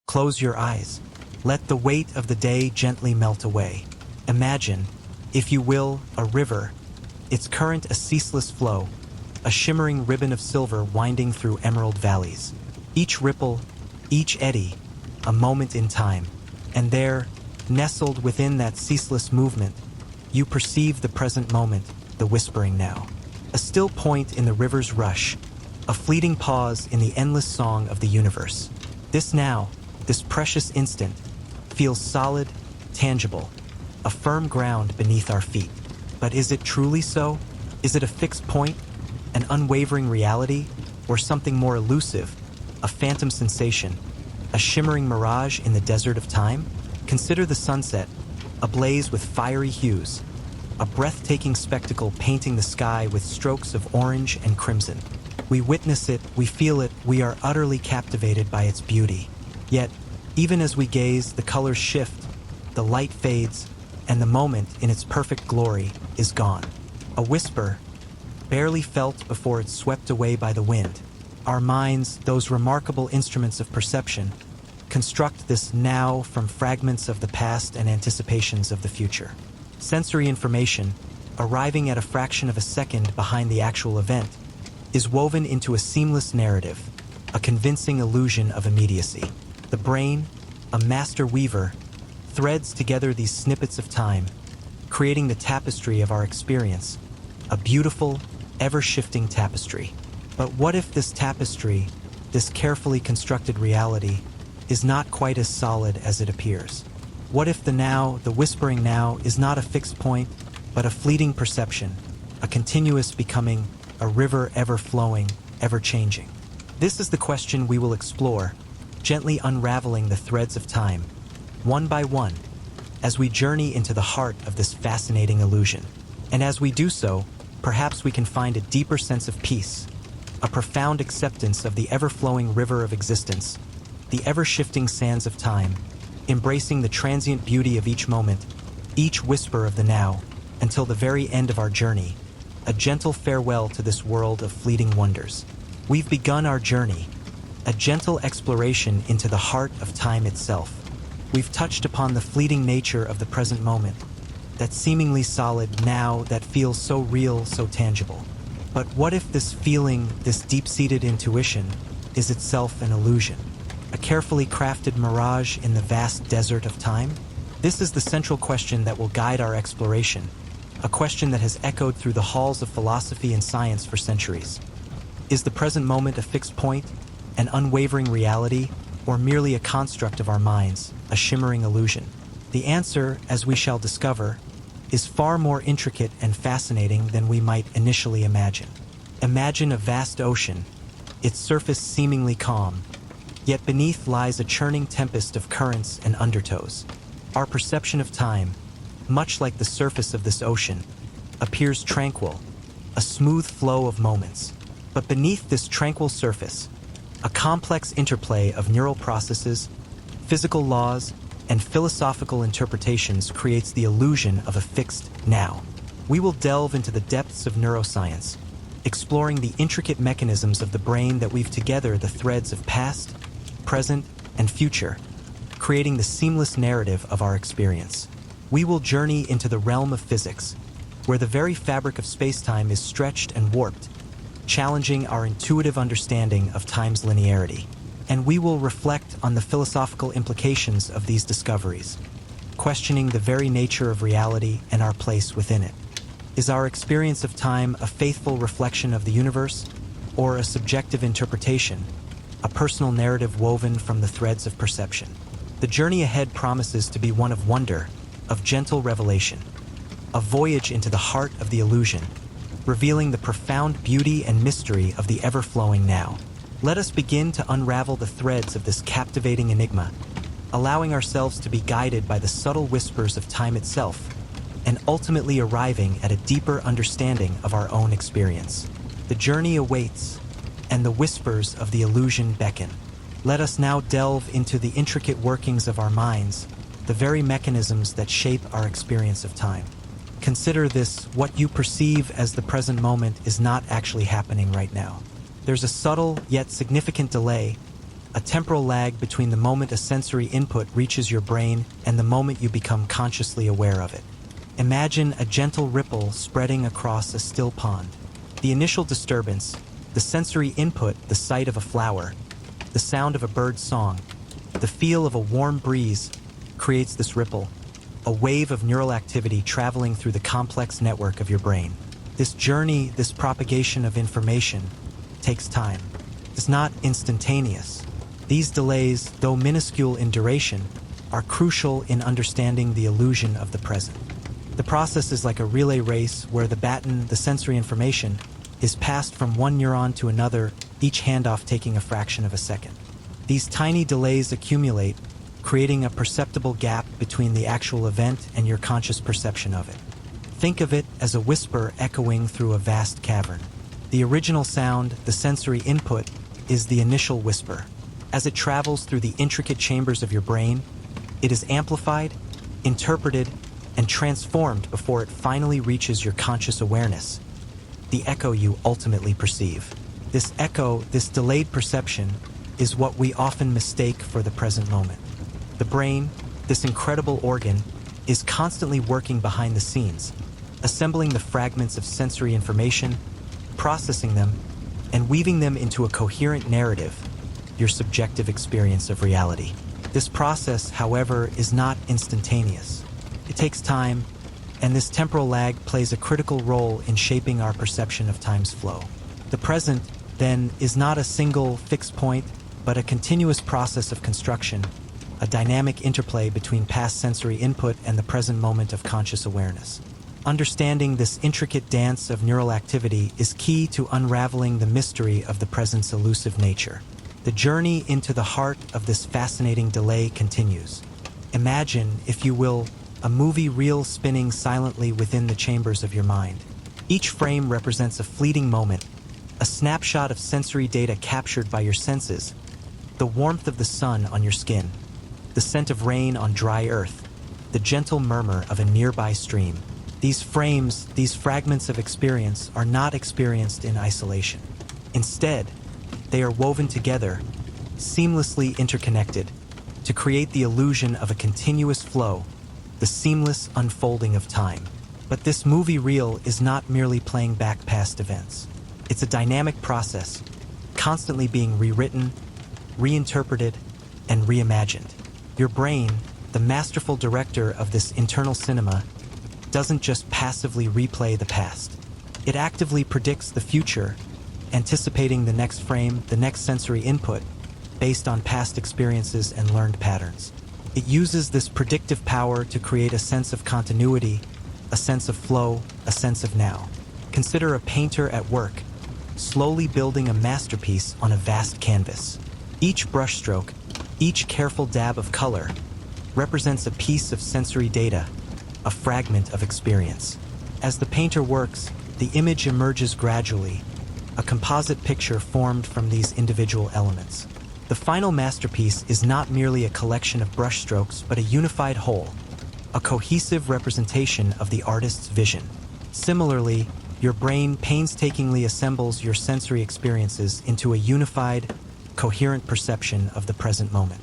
Close your eyes. Let the weight of the day gently melt away. Imagine, if you will, a river, its current a ceaseless flow, a shimmering ribbon of silver winding through emerald valleys. Each ripple, each eddy, a moment in time. And there, nestled within that ceaseless movement, you perceive the present moment, the whispering now. A still point in the river's rush, a fleeting pause in the endless song of the universe. This now, this precious instant, feels solid, tangible, a firm ground beneath our feet. But is it truly so? Is it a fixed point, an unwavering reality, or something more elusive, a phantom sensation, a shimmering mirage in the desert of time? Consider the sunset, ablaze with fiery hues, a breathtaking spectacle painting the sky with strokes of orange and crimson. We witness it, we feel it, we are utterly captivated by its beauty. Yet, even as we gaze, the colors shift, the light fades, and the moment in its perfect glory is gone. A whisper, barely felt before it's swept away by the wind. Our minds, those remarkable instruments of perception, construct this now from fragments of the past and anticipations of the future. Sensory information, arriving at a fraction of a second behind the actual event, is woven into a seamless narrative, a convincing illusion of immediacy. The brain, a master weaver, threads together these snippets of time, creating the tapestry of our experience, a beautiful, ever-shifting tapestry. But what if this tapestry, this carefully constructed reality, is not quite as solid as it appears? What if the now, the whispering now, is not a fixed point, but a fleeting perception, a continuous becoming, a river ever-flowing, ever-changing? This is the question we will explore, gently unraveling the threads of time, one by one, as we journey into the heart of this fascinating illusion. And as we do so, perhaps we can find a deeper sense of peace, a profound acceptance of the ever-flowing river of existence, the ever-shifting sands of time, embracing the transient beauty of each moment, each whisper of the now, until the very end of our journey, a gentle farewell to this world of fleeting wonders. We've begun our journey, a gentle exploration into the heart of time itself. We've touched upon the fleeting nature of the present moment, that seemingly solid now that feels so real, so tangible. But what if this feeling, this deep-seated intuition, is itself an illusion? A carefully crafted mirage in the vast desert of time? This is the central question that will guide our exploration, a question that has echoed through the halls of philosophy and science for centuries. Is the present moment a fixed point, an unwavering reality, or merely a construct of our minds, a shimmering illusion? The answer, as we shall discover, is far more intricate and fascinating than we might initially imagine. Imagine a vast ocean, its surface seemingly calm, yet beneath lies a churning tempest of currents and undertows. Our perception of time, much like the surface of this ocean, appears tranquil, a smooth flow of moments. But beneath this tranquil surface, a complex interplay of neural processes, physical laws, and philosophical interpretations creates the illusion of a fixed now. We will delve into the depths of neuroscience, exploring the intricate mechanisms of the brain that weave together the threads of past, present, and future, creating the seamless narrative of our experience. We will journey into the realm of physics, where the very fabric of space-time is stretched and warped, challenging our intuitive understanding of time's linearity. And we will reflect on the philosophical implications of these discoveries, questioning the very nature of reality and our place within it. Is our experience of time a faithful reflection of the universe, or a subjective interpretation, a personal narrative woven from the threads of perception? The journey ahead promises to be one of wonder, of gentle revelation, a voyage into the heart of the illusion, revealing the profound beauty and mystery of the ever-flowing now. Let us begin to unravel the threads of this captivating enigma, allowing ourselves to be guided by the subtle whispers of time itself, and ultimately arriving at a deeper understanding of our own experience. The journey awaits, and the whispers of the illusion beckon. Let us now delve into the intricate workings of our minds, the very mechanisms that shape our experience of time. Consider this: what you perceive as the present moment is not actually happening right now. There's a subtle yet significant delay, a temporal lag between the moment a sensory input reaches your brain and the moment you become consciously aware of it. Imagine a gentle ripple spreading across a still pond. The initial disturbance, the sensory input, the sight of a flower, the sound of a bird's song, the feel of a warm breeze creates this ripple, a wave of neural activity traveling through the complex network of your brain. This journey, this propagation of information, takes time. It's not instantaneous. These delays, though minuscule in duration, are crucial in understanding the illusion of the present. The process is like a relay race where the baton, the sensory information, is passed from one neuron to another, each handoff taking a fraction of a second. These tiny delays accumulate, creating a perceptible gap between the actual event and your conscious perception of it. Think of it as a whisper echoing through a vast cavern. The original sound, the sensory input, is the initial whisper. As it travels through the intricate chambers of your brain, it is amplified, interpreted, and transformed before it finally reaches your conscious awareness, the echo you ultimately perceive. This echo, this delayed perception, is what we often mistake for the present moment. The brain, this incredible organ, is constantly working behind the scenes, assembling the fragments of sensory information, processing them, and weaving them into a coherent narrative, your subjective experience of reality. This process, however, is not instantaneous. It takes time, and this temporal lag plays a critical role in shaping our perception of time's flow. The present, then, is not a single, fixed point, but a continuous process of construction, a dynamic interplay between past sensory input and the present moment of conscious awareness. Understanding this intricate dance of neural activity is key to unraveling the mystery of the present's elusive nature. The journey into the heart of this fascinating delay continues. Imagine, if you will, a movie reel spinning silently within the chambers of your mind. Each frame represents a fleeting moment, a snapshot of sensory data captured by your senses, the warmth of the sun on your skin, the scent of rain on dry earth, the gentle murmur of a nearby stream. These frames, these fragments of experience, are not experienced in isolation. Instead, they are woven together, seamlessly interconnected, to create the illusion of a continuous flow, the seamless unfolding of time. But this movie reel is not merely playing back past events. It's a dynamic process, constantly being rewritten, reinterpreted, and reimagined. Your brain, the masterful director of this internal cinema, doesn't just passively replay the past. It actively predicts the future, anticipating the next frame, the next sensory input, based on past experiences and learned patterns. It uses this predictive power to create a sense of continuity, a sense of flow, a sense of now. Consider a painter at work, slowly building a masterpiece on a vast canvas. Each brushstroke, each careful dab of color, represents a piece of sensory data, a fragment of experience. As the painter works, the image emerges gradually, a composite picture formed from these individual elements. The final masterpiece is not merely a collection of brushstrokes, but a unified whole, a cohesive representation of the artist's vision. Similarly, your brain painstakingly assembles your sensory experiences into a unified, coherent perception of the present moment.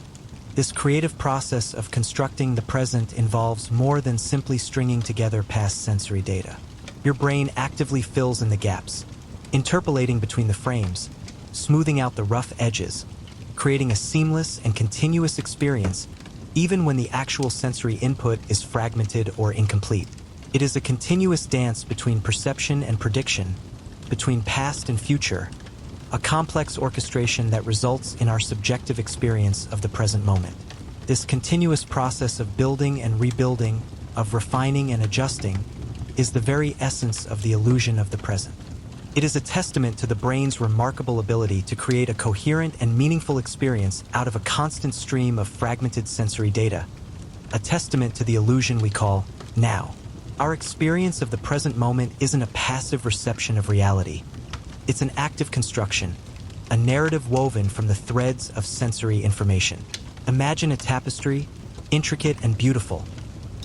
This creative process of constructing the present involves more than simply stringing together past sensory data. Your brain actively fills in the gaps, interpolating between the frames, smoothing out the rough edges, creating a seamless and continuous experience even when the actual sensory input is fragmented or incomplete. It is a continuous dance between perception and prediction, between past and future, a complex orchestration that results in our subjective experience of the present moment. This continuous process of building and rebuilding, of refining and adjusting, is the very essence of the illusion of the present. It is a testament to the brain's remarkable ability to create a coherent and meaningful experience out of a constant stream of fragmented sensory data, a testament to the illusion we call now. Our experience of the present moment isn't a passive reception of reality. It's an active construction, a narrative woven from the threads of sensory information. Imagine a tapestry, intricate and beautiful,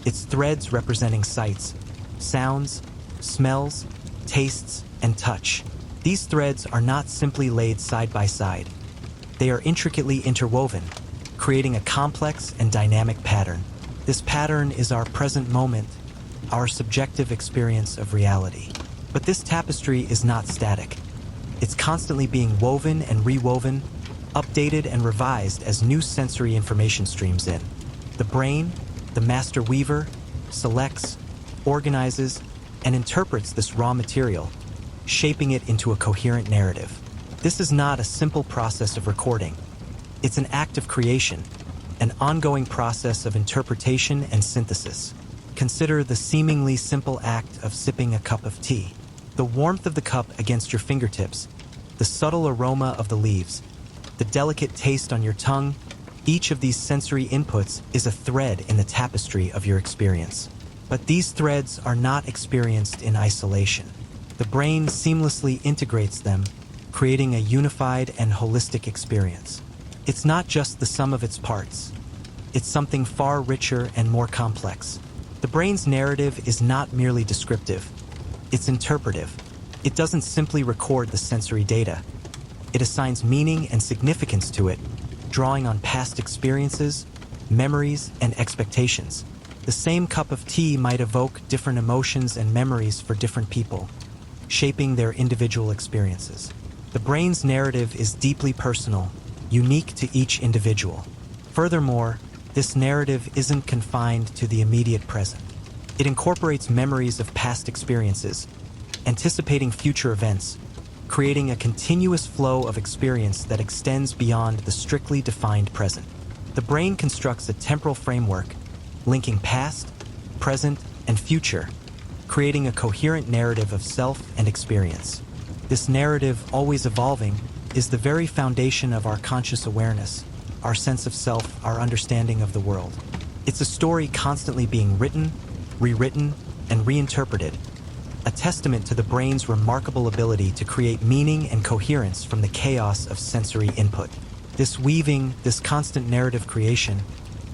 its threads representing sights, sounds, smells, tastes, and touch. These threads are not simply laid side by side. They are intricately interwoven, creating a complex and dynamic pattern. This pattern is our present moment, our subjective experience of reality. But this tapestry is not static. It's constantly being woven and rewoven, updated and revised as new sensory information streams in. The brain, the master weaver, selects, organizes, and interprets this raw material, shaping it into a coherent narrative. This is not a simple process of recording. It's an act of creation, an ongoing process of interpretation and synthesis. Consider the seemingly simple act of sipping a cup of tea. The warmth of the cup against your fingertips, the subtle aroma of the leaves, the delicate taste on your tongue, each of these sensory inputs is a thread in the tapestry of your experience. But these threads are not experienced in isolation. The brain seamlessly integrates them, creating a unified and holistic experience. It's not just the sum of its parts. It's something far richer and more complex. The brain's narrative is not merely descriptive. It's interpretive. It doesn't simply record the sensory data. It assigns meaning and significance to it, drawing on past experiences, memories, and expectations. The same cup of tea might evoke different emotions and memories for different people, shaping their individual experiences. The brain's narrative is deeply personal, unique to each individual. Furthermore, this narrative isn't confined to the immediate present. It incorporates memories of past experiences, anticipating future events, creating a continuous flow of experience that extends beyond the strictly defined present. The brain constructs a temporal framework, linking past, present, and future, creating a coherent narrative of self and experience. This narrative, always evolving, is the very foundation of our conscious awareness, our sense of self, our understanding of the world. It's a story constantly being written, rewritten, and reinterpreted, a testament to the brain's remarkable ability to create meaning and coherence from the chaos of sensory input. This weaving, this constant narrative creation,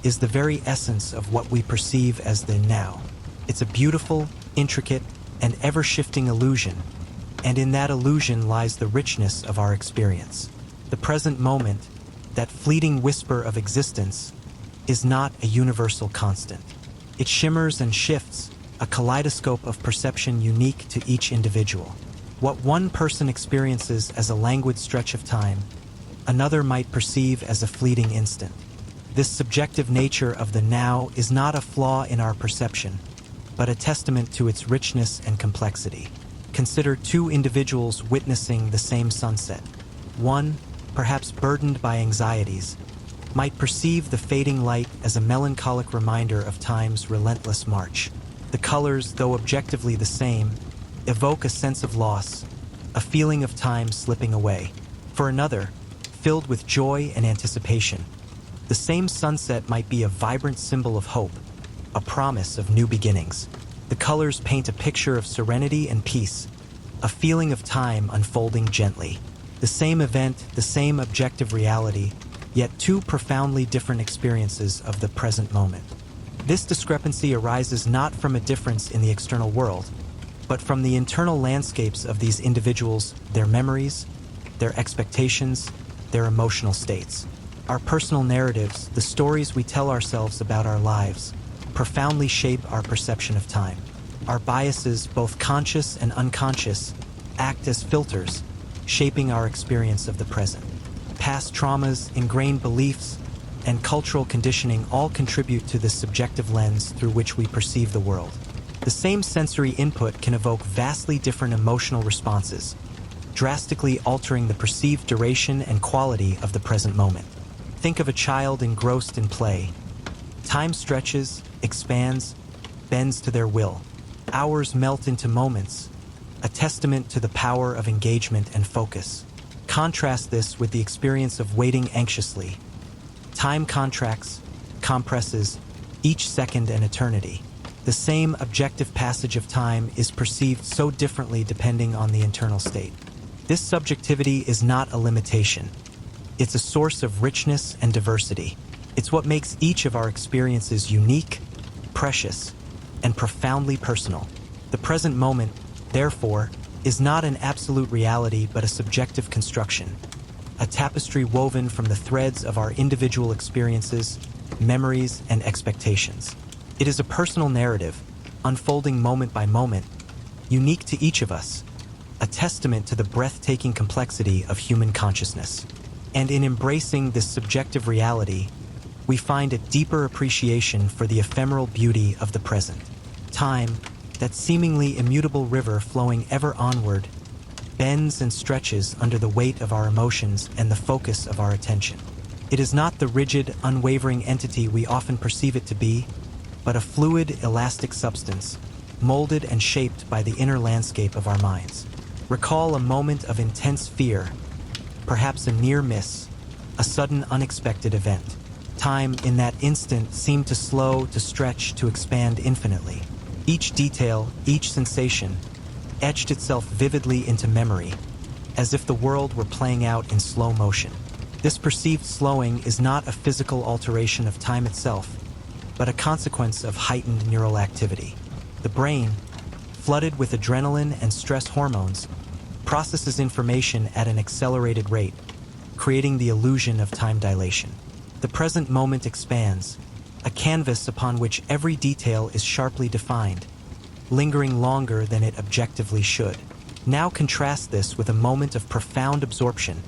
is the very essence of what we perceive as the now. It's a beautiful, intricate, and ever-shifting illusion, and in that illusion lies the richness of our experience. The present moment, that fleeting whisper of existence, is not a universal constant. It shimmers and shifts, a kaleidoscope of perception unique to each individual. What one person experiences as a languid stretch of time, another might perceive as a fleeting instant. This subjective nature of the now is not a flaw in our perception, but a testament to its richness and complexity. Consider two individuals witnessing the same sunset. One, perhaps burdened by anxieties, might perceive the fading light as a melancholic reminder of time's relentless march. The colors, though objectively the same, evoke a sense of loss, a feeling of time slipping away. For another, filled with joy and anticipation, the same sunset might be a vibrant symbol of hope, a promise of new beginnings. The colors paint a picture of serenity and peace, a feeling of time unfolding gently. The same event, the same objective reality, yet two profoundly different experiences of the present moment. This discrepancy arises not from a difference in the external world, but from the internal landscapes of these individuals, their memories, their expectations, their emotional states. Our personal narratives, the stories we tell ourselves about our lives, profoundly shape our perception of time. Our biases, both conscious and unconscious, act as filters, shaping our experience of the present. Past traumas, ingrained beliefs, and cultural conditioning all contribute to this subjective lens through which we perceive the world. The same sensory input can evoke vastly different emotional responses, drastically altering the perceived duration and quality of the present moment. Think of a child engrossed in play. Time stretches, expands, bends to their will. Hours melt into moments, a testament to the power of engagement and focus. Contrast this with the experience of waiting anxiously. Time contracts, compresses, each second an eternity. The same objective passage of time is perceived so differently depending on the internal state. This subjectivity is not a limitation. It's a source of richness and diversity. It's what makes each of our experiences unique, precious, and profoundly personal. The present moment, therefore, is not an absolute reality but a subjective construction, a tapestry woven from the threads of our individual experiences, memories, and expectations. It is a personal narrative, unfolding moment by moment, unique to each of us, a testament to the breathtaking complexity of human consciousness. And in embracing this subjective reality, we find a deeper appreciation for the ephemeral beauty of the present. Time, that seemingly immutable river flowing ever onward, bends and stretches under the weight of our emotions and the focus of our attention. It is not the rigid, unwavering entity we often perceive it to be, but a fluid, elastic substance, molded and shaped by the inner landscape of our minds. Recall a moment of intense fear, perhaps a near miss, a sudden unexpected event. Time in that instant seemed to slow, to stretch, to expand infinitely. Each detail, each sensation, etched itself vividly into memory, as if the world were playing out in slow motion. This perceived slowing is not a physical alteration of time itself, but a consequence of heightened neural activity. The brain, flooded with adrenaline and stress hormones, processes information at an accelerated rate, creating the illusion of time dilation. The present moment expands, a canvas upon which every detail is sharply defined, lingering longer than it objectively should. Now contrast this with a moment of profound absorption,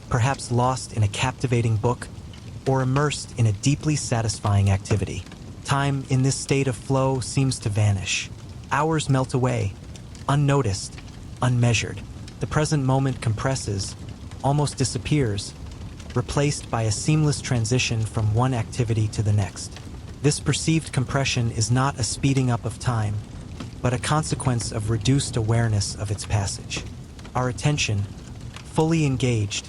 perhaps lost in a captivating book or immersed in a deeply satisfying activity. Time in this state of flow seems to vanish. Hours melt away, unnoticed, unmeasured. The present moment compresses, almost disappears, replaced by a seamless transition from one activity to the next. This perceived compression is not a speeding up of time, but a consequence of reduced awareness of its passage. Our attention, fully engaged,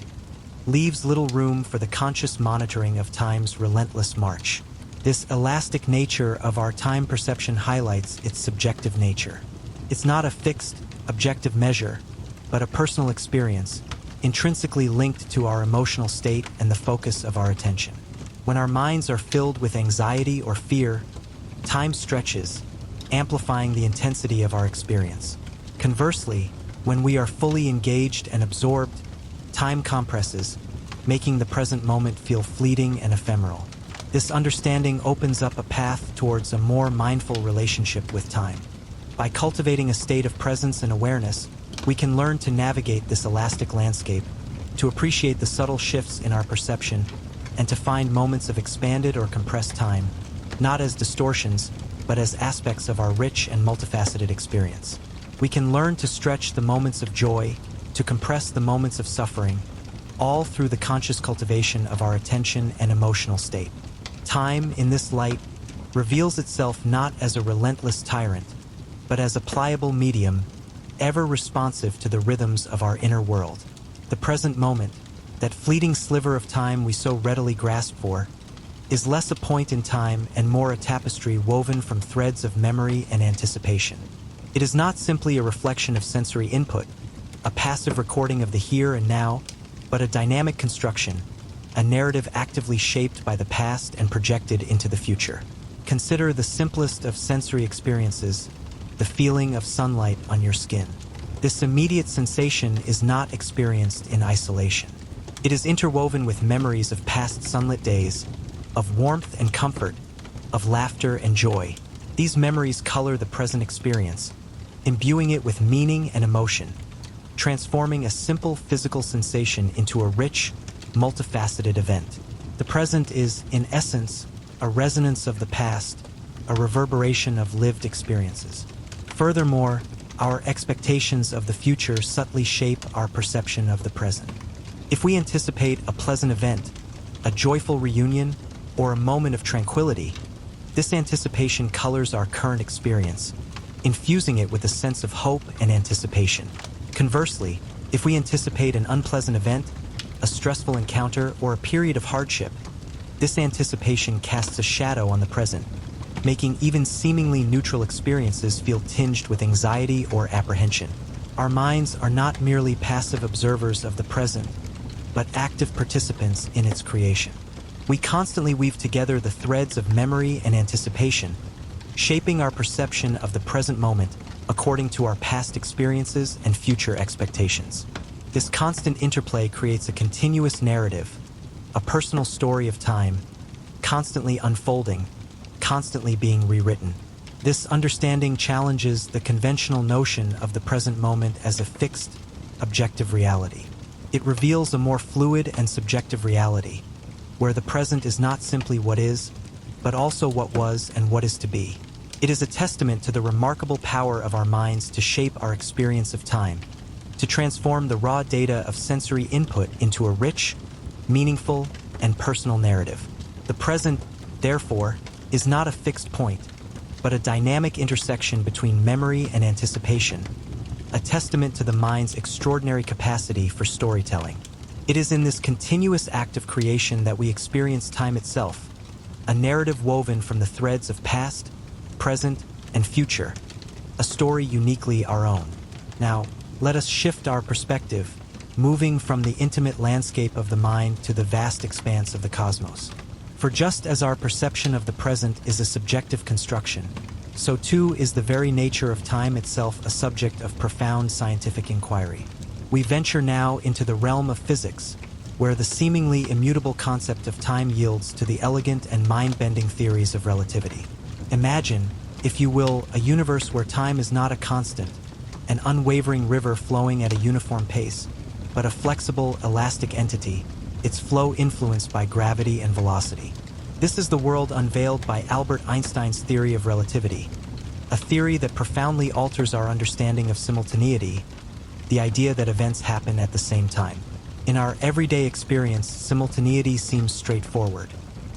leaves little room for the conscious monitoring of time's relentless march. This elastic nature of our time perception highlights its subjective nature. It's not a fixed, objective measure, but a personal experience, intrinsically linked to our emotional state and the focus of our attention. When our minds are filled with anxiety or fear, time stretches, amplifying the intensity of our experience. Conversely, when we are fully engaged and absorbed, time compresses, making the present moment feel fleeting and ephemeral. This understanding opens up a path towards a more mindful relationship with time. By cultivating a state of presence and awareness, we can learn to navigate this elastic landscape, to appreciate the subtle shifts in our perception, and to find moments of expanded or compressed time, not as distortions, but as aspects of our rich and multifaceted experience. We can learn to stretch the moments of joy, to compress the moments of suffering, all through the conscious cultivation of our attention and emotional state. Time, in this light, reveals itself not as a relentless tyrant, but as a pliable medium, ever responsive to the rhythms of our inner world. The present moment, that fleeting sliver of time we so readily grasp for, is less a point in time and more a tapestry woven from threads of memory and anticipation. It is not simply a reflection of sensory input, a passive recording of the here and now, but a dynamic construction, a narrative actively shaped by the past and projected into the future. Consider the simplest of sensory experiences, the feeling of sunlight on your skin. This immediate sensation is not experienced in isolation. It is interwoven with memories of past sunlit days, of warmth and comfort, of laughter and joy. These memories color the present experience, imbuing it with meaning and emotion, transforming a simple physical sensation into a rich, multifaceted event. The present is, in essence, a resonance of the past, a reverberation of lived experiences. Furthermore, our expectations of the future subtly shape our perception of the present. If we anticipate a pleasant event, a joyful reunion, or a moment of tranquility, this anticipation colors our current experience, infusing it with a sense of hope and anticipation. Conversely, if we anticipate an unpleasant event, a stressful encounter, or a period of hardship, this anticipation casts a shadow on the present, making even seemingly neutral experiences feel tinged with anxiety or apprehension. Our minds are not merely passive observers of the present, but active participants in its creation. We constantly weave together the threads of memory and anticipation, shaping our perception of the present moment according to our past experiences and future expectations. This constant interplay creates a continuous narrative, a personal story of time, constantly unfolding, constantly being rewritten. This understanding challenges the conventional notion of the present moment as a fixed, objective reality. It reveals a more fluid and subjective reality, where the present is not simply what is, but also what was and what is to be. It is a testament to the remarkable power of our minds to shape our experience of time, to transform the raw data of sensory input into a rich, meaningful, and personal narrative. The present, therefore, is not a fixed point, but a dynamic intersection between memory and anticipation, a testament to the mind's extraordinary capacity for storytelling. It is in this continuous act of creation that we experience time itself, a narrative woven from the threads of past, present, and future, a story uniquely our own. Now, let us shift our perspective, moving from the intimate landscape of the mind to the vast expanse of the cosmos. For just as our perception of the present is a subjective construction, so too is the very nature of time itself a subject of profound scientific inquiry. We venture now into the realm of physics, where the seemingly immutable concept of time yields to the elegant and mind-bending theories of relativity. Imagine, if you will, a universe where time is not a constant, an unwavering river flowing at a uniform pace, but a flexible, elastic entity, its flow influenced by gravity and velocity. This is the world unveiled by Albert Einstein's theory of relativity, a theory that profoundly alters our understanding of simultaneity, the idea that events happen at the same time. In our everyday experience, simultaneity seems straightforward.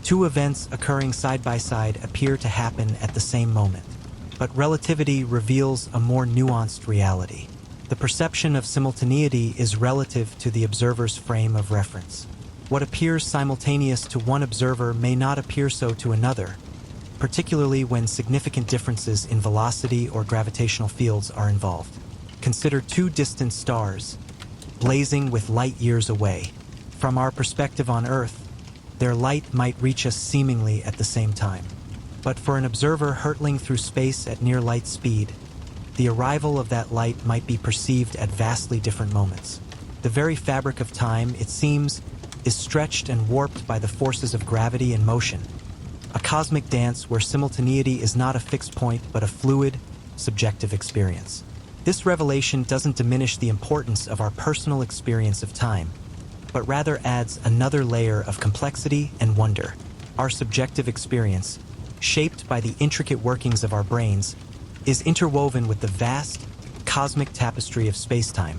Two events occurring side by side appear to happen at the same moment. But relativity reveals a more nuanced reality. The perception of simultaneity is relative to the observer's frame of reference. What appears simultaneous to one observer may not appear so to another, particularly when significant differences in velocity or gravitational fields are involved. Consider two distant stars, blazing with light years away. From our perspective on Earth, their light might reach us seemingly at the same time. But for an observer hurtling through space at near light speed, the arrival of that light might be perceived at vastly different moments. The very fabric of time, it seems, is stretched and warped by the forces of gravity and motion, a cosmic dance where simultaneity is not a fixed point but a fluid, subjective experience. This revelation doesn't diminish the importance of our personal experience of time, but rather adds another layer of complexity and wonder. Our subjective experience, shaped by the intricate workings of our brains, is interwoven with the vast, cosmic tapestry of space-time,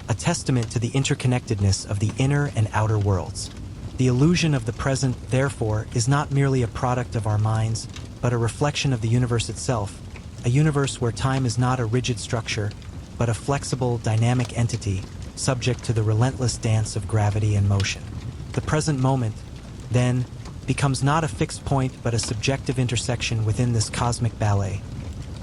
a testament to the interconnectedness of the inner and outer worlds. The illusion of the present, therefore, is not merely a product of our minds, but a reflection of the universe itself, a universe where time is not a rigid structure, but a flexible, dynamic entity, subject to the relentless dance of gravity and motion. The present moment, then, becomes not a fixed point but a subjective intersection within this cosmic ballet,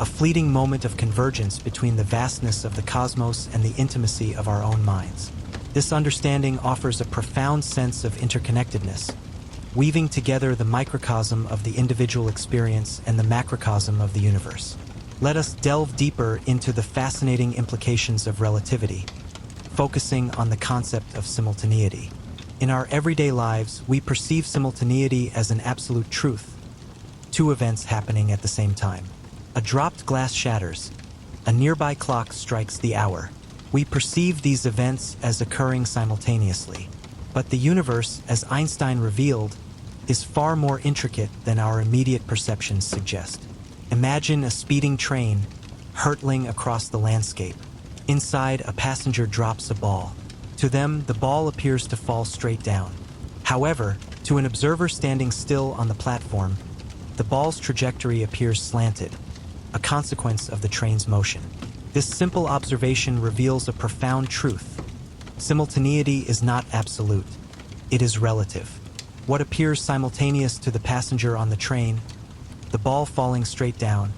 a fleeting moment of convergence between the vastness of the cosmos and the intimacy of our own minds. This understanding offers a profound sense of interconnectedness, weaving together the microcosm of the individual experience and the macrocosm of the universe. Let us delve deeper into the fascinating implications of relativity, focusing on the concept of simultaneity. In our everyday lives, we perceive simultaneity as an absolute truth, two events happening at the same time. A dropped glass shatters, a nearby clock strikes the hour. We perceive these events as occurring simultaneously. But the universe, as Einstein revealed, is far more intricate than our immediate perceptions suggest. Imagine a speeding train hurtling across the landscape. Inside, a passenger drops a ball. To them, the ball appears to fall straight down. However, to an observer standing still on the platform, the ball's trajectory appears slanted, a consequence of the train's motion. This simple observation reveals a profound truth. Simultaneity is not absolute. It is relative. What appears simultaneous to the passenger on the train, the ball falling straight down,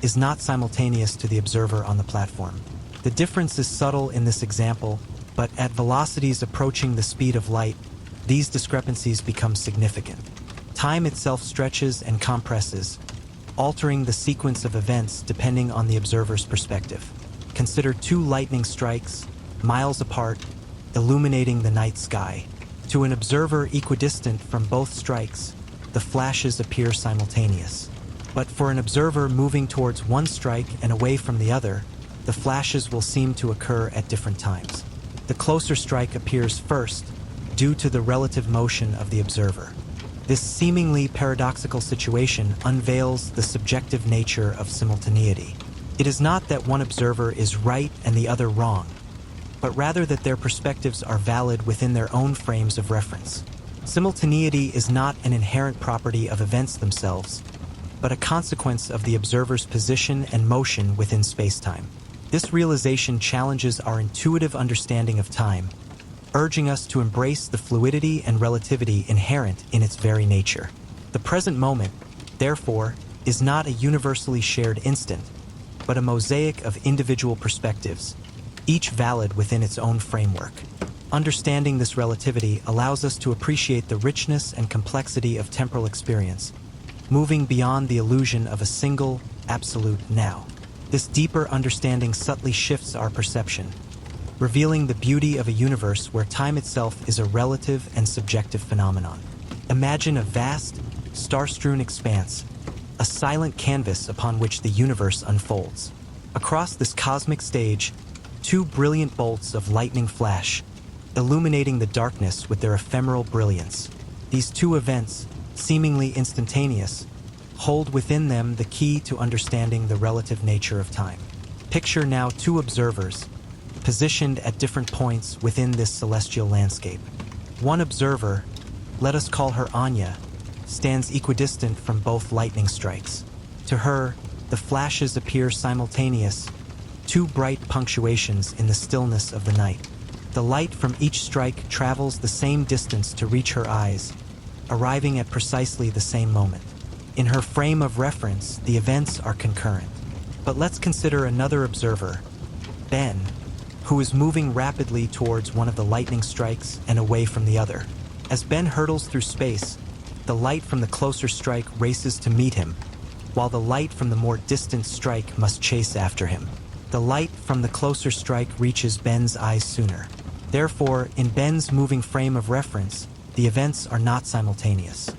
is not simultaneous to the observer on the platform. The difference is subtle in this example, but at velocities approaching the speed of light, these discrepancies become significant. Time itself stretches and compresses, altering the sequence of events depending on the observer's perspective. Consider two lightning strikes, miles apart, illuminating the night sky. To an observer equidistant from both strikes, the flashes appear simultaneous. But for an observer moving towards one strike and away from the other, the flashes will seem to occur at different times. The closer strike appears first, due to the relative motion of the observer. This seemingly paradoxical situation unveils the subjective nature of simultaneity. It is not that one observer is right and the other wrong, but rather that their perspectives are valid within their own frames of reference. Simultaneity is not an inherent property of events themselves, but a consequence of the observer's position and motion within space-time. This realization challenges our intuitive understanding of time, urging us to embrace the fluidity and relativity inherent in its very nature. The present moment, therefore, is not a universally shared instant, but a mosaic of individual perspectives, each valid within its own framework. Understanding this relativity allows us to appreciate the richness and complexity of temporal experience, moving beyond the illusion of a single, absolute now. This deeper understanding subtly shifts our perception, revealing the beauty of a universe where time itself is a relative and subjective phenomenon. Imagine a vast, star-strewn expanse, a silent canvas upon which the universe unfolds. Across this cosmic stage, two brilliant bolts of lightning flash, illuminating the darkness with their ephemeral brilliance. These two events, seemingly instantaneous, hold within them the key to understanding the relative nature of time. Picture now two observers, positioned at different points within this celestial landscape. One observer, let us call her Anya, stands equidistant from both lightning strikes. To her, the flashes appear simultaneous, two bright punctuations in the stillness of the night. The light from each strike travels the same distance to reach her eyes, arriving at precisely the same moment. In her frame of reference, the events are concurrent. But let's consider another observer, Ben, who is moving rapidly towards one of the lightning strikes and away from the other. As Ben hurtles through space, the light from the closer strike races to meet him, while the light from the more distant strike must chase after him. The light from the closer strike reaches Ben's eyes sooner. Therefore, in Ben's moving frame of reference, the events are not simultaneous.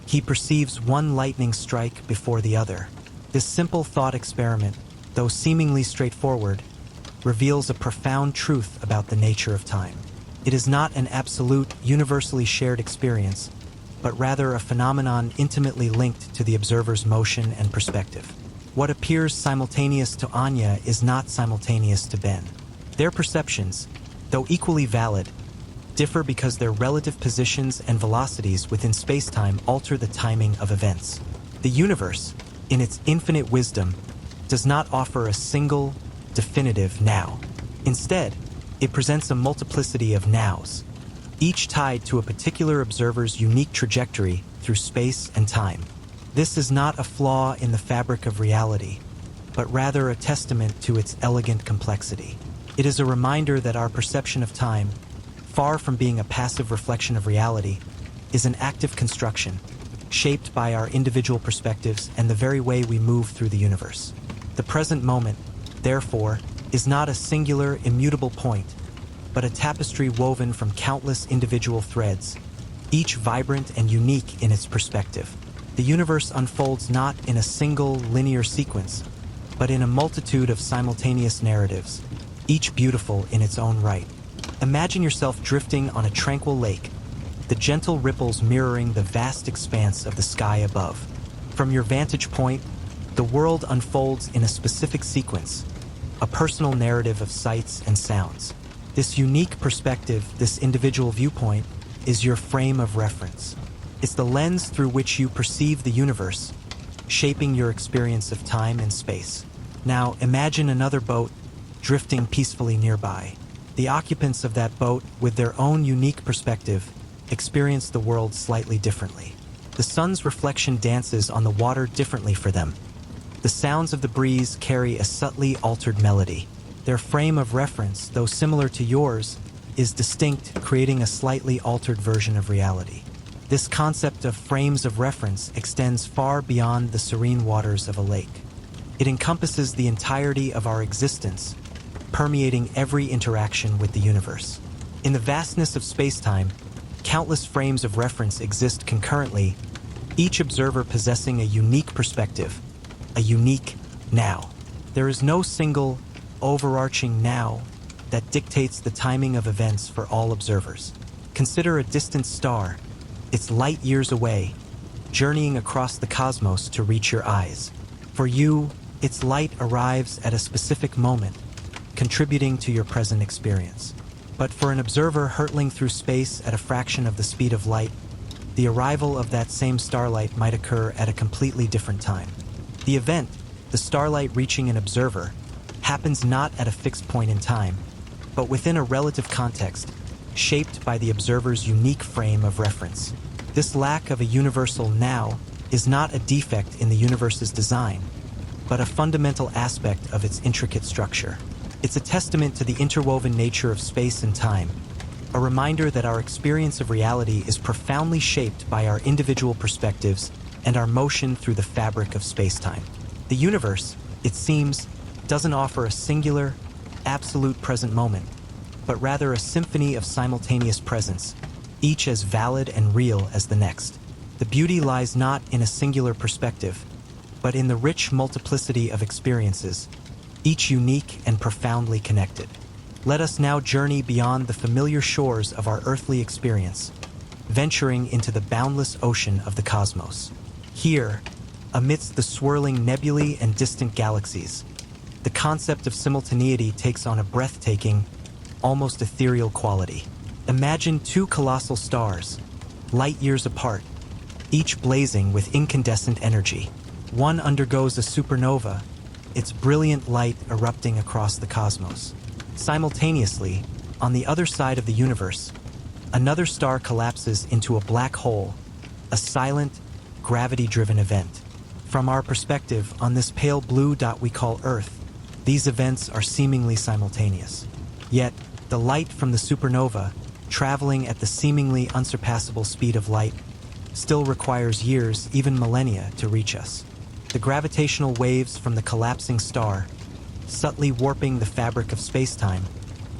He perceives one lightning strike before the other. This simple thought experiment, though seemingly straightforward, reveals a profound truth about the nature of time. It is not an absolute, universally shared experience, but rather a phenomenon intimately linked to the observer's motion and perspective. What appears simultaneous to Anya is not simultaneous to Ben. Their perceptions, though equally valid, differ because their relative positions and velocities within space-time alter the timing of events. The universe, in its infinite wisdom, does not offer a single, definitive now. Instead, it presents a multiplicity of nows, each tied to a particular observer's unique trajectory through space and time. This is not a flaw in the fabric of reality, but rather a testament to its elegant complexity. It is a reminder that our perception of time, far from being a passive reflection of reality, is an active construction, shaped by our individual perspectives and the very way we move through the universe. The present moment, therefore, is not a singular, immutable point, but a tapestry woven from countless individual threads, each vibrant and unique in its perspective. The universe unfolds not in a single, linear sequence, but in a multitude of simultaneous narratives, each beautiful in its own right. Imagine yourself drifting on a tranquil lake, the gentle ripples mirroring the vast expanse of the sky above. From your vantage point, the world unfolds in a specific sequence, a personal narrative of sights and sounds. This unique perspective, this individual viewpoint, is your frame of reference. It's the lens through which you perceive the universe, shaping your experience of time and space. Now, imagine another boat drifting peacefully nearby. The occupants of that boat, with their own unique perspective, experience the world slightly differently. The sun's reflection dances on the water differently for them. The sounds of the breeze carry a subtly altered melody. Their frame of reference, though similar to yours, is distinct, creating a slightly altered version of reality. This concept of frames of reference extends far beyond the serene waters of a lake. It encompasses the entirety of our existence, permeating every interaction with the universe. In the vastness of space-time, countless frames of reference exist concurrently, each observer possessing a unique perspective, a unique now. There is no single, overarching now that dictates the timing of events for all observers. Consider a distant star, it's light years away, journeying across the cosmos to reach your eyes. For you, its light arrives at a specific moment, contributing to your present experience. But for an observer hurtling through space at a fraction of the speed of light, the arrival of that same starlight might occur at a completely different time. The event, the starlight reaching an observer, happens not at a fixed point in time, but within a relative context, shaped by the observer's unique frame of reference. This lack of a universal now is not a defect in the universe's design, but a fundamental aspect of its intricate structure. It's a testament to the interwoven nature of space and time, a reminder that our experience of reality is profoundly shaped by our individual perspectives and our motion through the fabric of space-time. The universe, it seems, doesn't offer a singular, absolute present moment, but rather a symphony of simultaneous presence, each as valid and real as the next. The beauty lies not in a singular perspective, but in the rich multiplicity of experiences, each unique and profoundly connected. Let us now journey beyond the familiar shores of our earthly experience, venturing into the boundless ocean of the cosmos. Here, amidst the swirling nebulae and distant galaxies, the concept of simultaneity takes on a breathtaking, almost ethereal quality. Imagine two colossal stars, light years apart, each blazing with incandescent energy. One undergoes a supernova, its brilliant light erupting across the cosmos. Simultaneously, on the other side of the universe, another star collapses into a black hole, a silent, gravity-driven event. From our perspective, on this pale blue dot we call Earth, these events are seemingly simultaneous. Yet, the light from the supernova, traveling at the seemingly unsurpassable speed of light, still requires years, even millennia, to reach us. The gravitational waves from the collapsing star, subtly warping the fabric of space-time,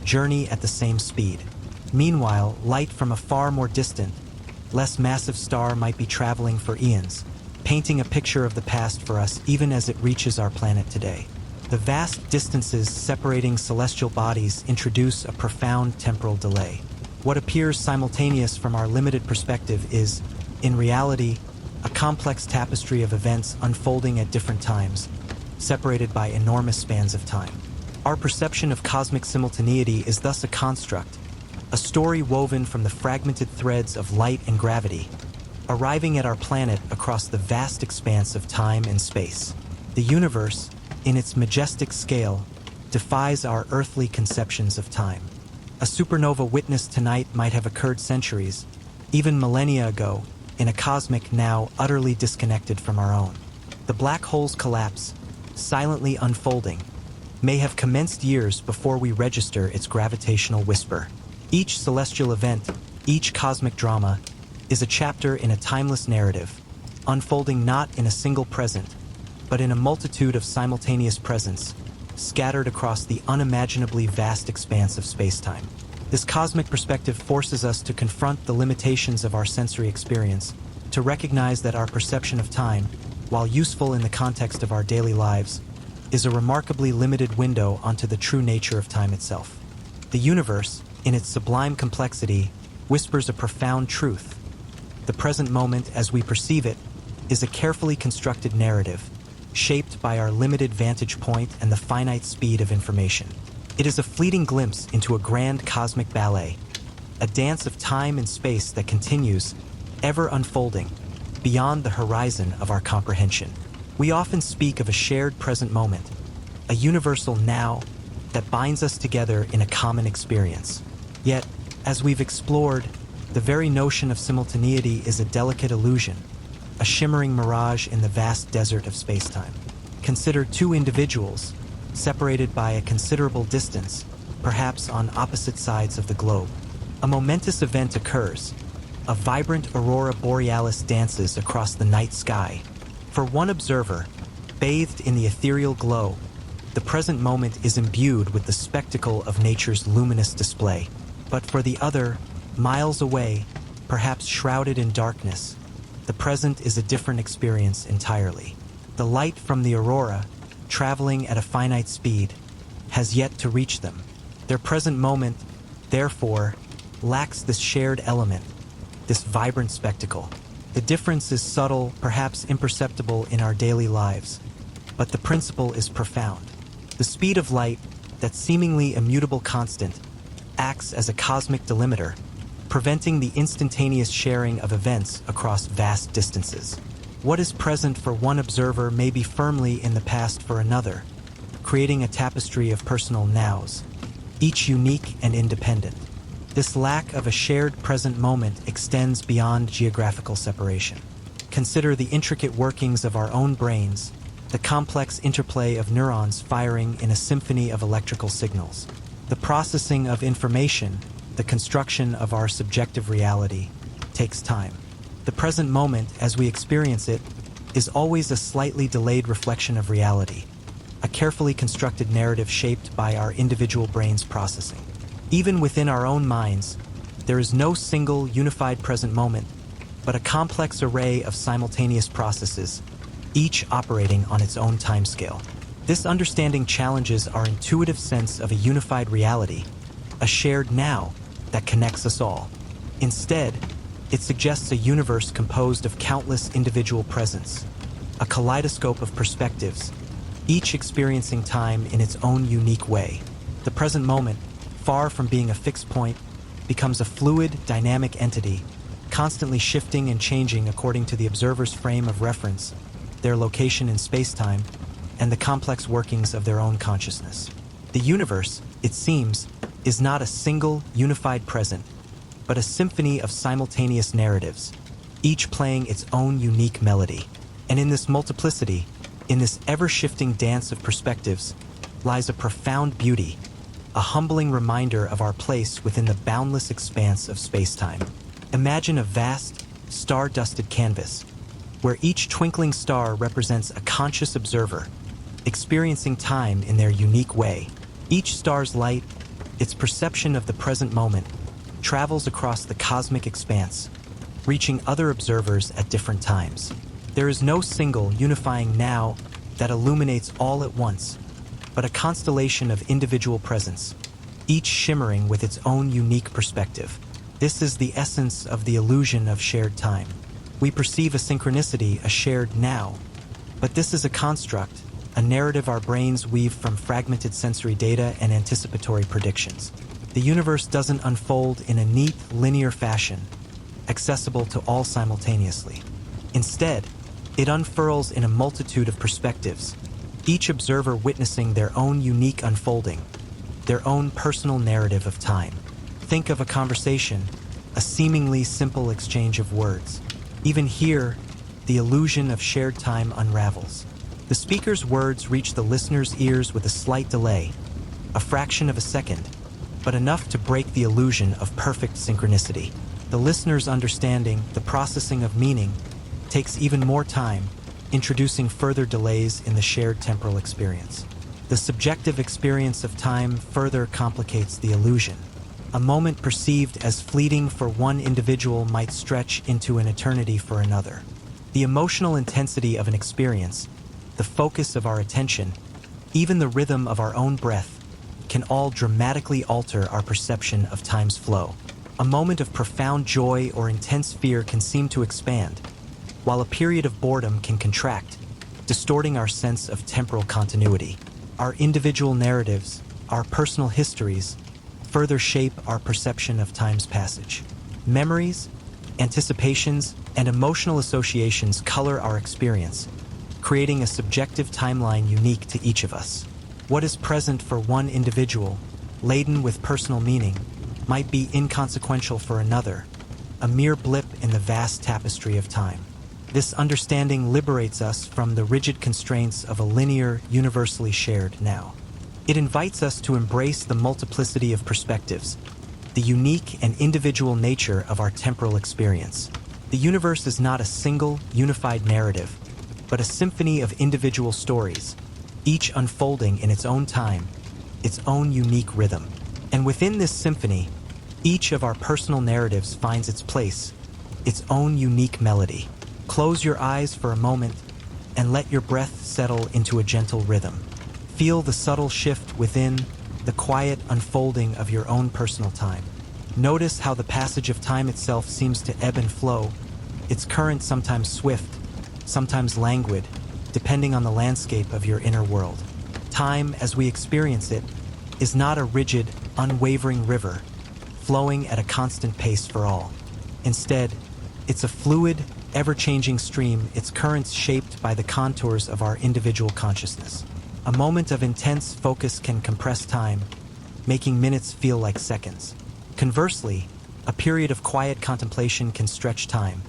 journey at the same speed. Meanwhile, light from a far more distant, less massive star might be traveling for eons, painting a picture of the past for us even as it reaches our planet today. The vast distances separating celestial bodies introduce a profound temporal delay. What appears simultaneous from our limited perspective is, in reality, a complex tapestry of events unfolding at different times, separated by enormous spans of time. Our perception of cosmic simultaneity is thus a construct, a story woven from the fragmented threads of light and gravity, arriving at our planet across the vast expanse of time and space. The universe, in its majestic scale, defies our earthly conceptions of time. A supernova witnessed tonight might have occurred centuries, even millennia ago, in a cosmic now utterly disconnected from our own. The black hole's collapse, silently unfolding, may have commenced years before we register its gravitational whisper. Each celestial event, each cosmic drama, is a chapter in a timeless narrative, unfolding not in a single present, but in a multitude of simultaneous presents, scattered across the unimaginably vast expanse of space-time. This cosmic perspective forces us to confront the limitations of our sensory experience, to recognize that our perception of time, while useful in the context of our daily lives, is a remarkably limited window onto the true nature of time itself. The universe, in its sublime complexity, whispers a profound truth. The present moment, as we perceive it, is a carefully constructed narrative, shaped by our limited vantage point and the finite speed of information. It is a fleeting glimpse into a grand cosmic ballet, a dance of time and space that continues, ever unfolding, beyond the horizon of our comprehension. We often speak of a shared present moment, a universal now that binds us together in a common experience. Yet, as we've explored, the very notion of simultaneity is a delicate illusion, a shimmering mirage in the vast desert of space-time. Consider two individuals, separated by a considerable distance, perhaps on opposite sides of the globe. A momentous event occurs. A vibrant aurora borealis dances across the night sky. For one observer, bathed in the ethereal glow, the present moment is imbued with the spectacle of nature's luminous display. But for the other, miles away, perhaps shrouded in darkness, the present is a different experience entirely. The light from the aurora, traveling at a finite speed, has yet to reach them. Their present moment, therefore, lacks this shared element, this vibrant spectacle. The difference is subtle, perhaps imperceptible in our daily lives, but the principle is profound. The speed of light, that seemingly immutable constant, acts as a cosmic delimiter, preventing the instantaneous sharing of events across vast distances. What is present for one observer may be firmly in the past for another, creating a tapestry of personal nows, each unique and independent. This lack of a shared present moment extends beyond geographical separation. Consider the intricate workings of our own brains, the complex interplay of neurons firing in a symphony of electrical signals. The processing of information, the construction of our subjective reality, takes time. The present moment, as we experience it, is always a slightly delayed reflection of reality, a carefully constructed narrative shaped by our individual brain's processing. Even within our own minds, there is no single unified present moment, but a complex array of simultaneous processes, each operating on its own timescale. This understanding challenges our intuitive sense of a unified reality, a shared now that connects us all. Instead, it suggests a universe composed of countless individual presents, a kaleidoscope of perspectives, each experiencing time in its own unique way. The present moment, far from being a fixed point, becomes a fluid, dynamic entity, constantly shifting and changing according to the observer's frame of reference, their location in space-time, and the complex workings of their own consciousness. The universe, it seems, is not a single, unified present, but a symphony of simultaneous narratives, each playing its own unique melody. And in this multiplicity, in this ever-shifting dance of perspectives, lies a profound beauty, a humbling reminder of our place within the boundless expanse of space-time. Imagine a vast, star-dusted canvas, where each twinkling star represents a conscious observer, experiencing time in their unique way. Each star's light, its perception of the present moment, travels across the cosmic expanse, reaching other observers at different times. There is no single unifying now that illuminates all at once, but a constellation of individual presence, each shimmering with its own unique perspective. This is the essence of the illusion of shared time. We perceive a synchronicity, a shared now, but this is a construct, a narrative our brains weave from fragmented sensory data and anticipatory predictions. The universe doesn't unfold in a neat, linear fashion, accessible to all simultaneously. Instead, it unfurls in a multitude of perspectives, each observer witnessing their own unique unfolding, their own personal narrative of time. Think of a conversation, a seemingly simple exchange of words. Even here, the illusion of shared time unravels. The speaker's words reach the listener's ears with a slight delay, a fraction of a second, but enough to break the illusion of perfect synchronicity. The listener's understanding, the processing of meaning, takes even more time, introducing further delays in the shared temporal experience. The subjective experience of time further complicates the illusion. A moment perceived as fleeting for one individual might stretch into an eternity for another. The emotional intensity of an experience, the focus of our attention, even the rhythm of our own breath, can all dramatically alter our perception of time's flow. A moment of profound joy or intense fear can seem to expand, while a period of boredom can contract, distorting our sense of temporal continuity. Our individual narratives, our personal histories, further shape our perception of time's passage. Memories, anticipations, and emotional associations color our experience, creating a subjective timeline unique to each of us. What is present for one individual, laden with personal meaning, might be inconsequential for another, a mere blip in the vast tapestry of time. This understanding liberates us from the rigid constraints of a linear, universally shared now. It invites us to embrace the multiplicity of perspectives, the unique and individual nature of our temporal experience. The universe is not a single, unified narrative, but a symphony of individual stories, each unfolding in its own time, its own unique rhythm. And within this symphony, each of our personal narratives finds its place, its own unique melody. Close your eyes for a moment and let your breath settle into a gentle rhythm. Feel the subtle shift within, the quiet unfolding of your own personal time. Notice how the passage of time itself seems to ebb and flow, its current sometimes swift, sometimes languid, depending on the landscape of your inner world. Time, as we experience it, is not a rigid, unwavering river, flowing at a constant pace for all. Instead, it's a fluid, ever-changing stream, its currents shaped by the contours of our individual consciousness. A moment of intense focus can compress time, making minutes feel like seconds. Conversely, a period of quiet contemplation can stretch time,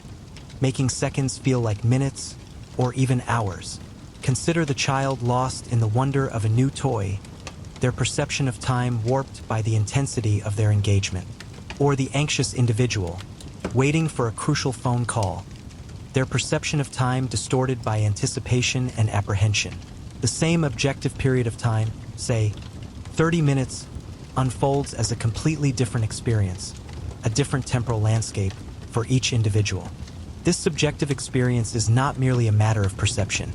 making seconds feel like minutes or even hours. Consider the child lost in the wonder of a new toy, their perception of time warped by the intensity of their engagement. Or the anxious individual, waiting for a crucial phone call, their perception of time distorted by anticipation and apprehension. The same objective period of time, say 30 minutes, unfolds as a completely different experience, a different temporal landscape for each individual. This subjective experience is not merely a matter of perception.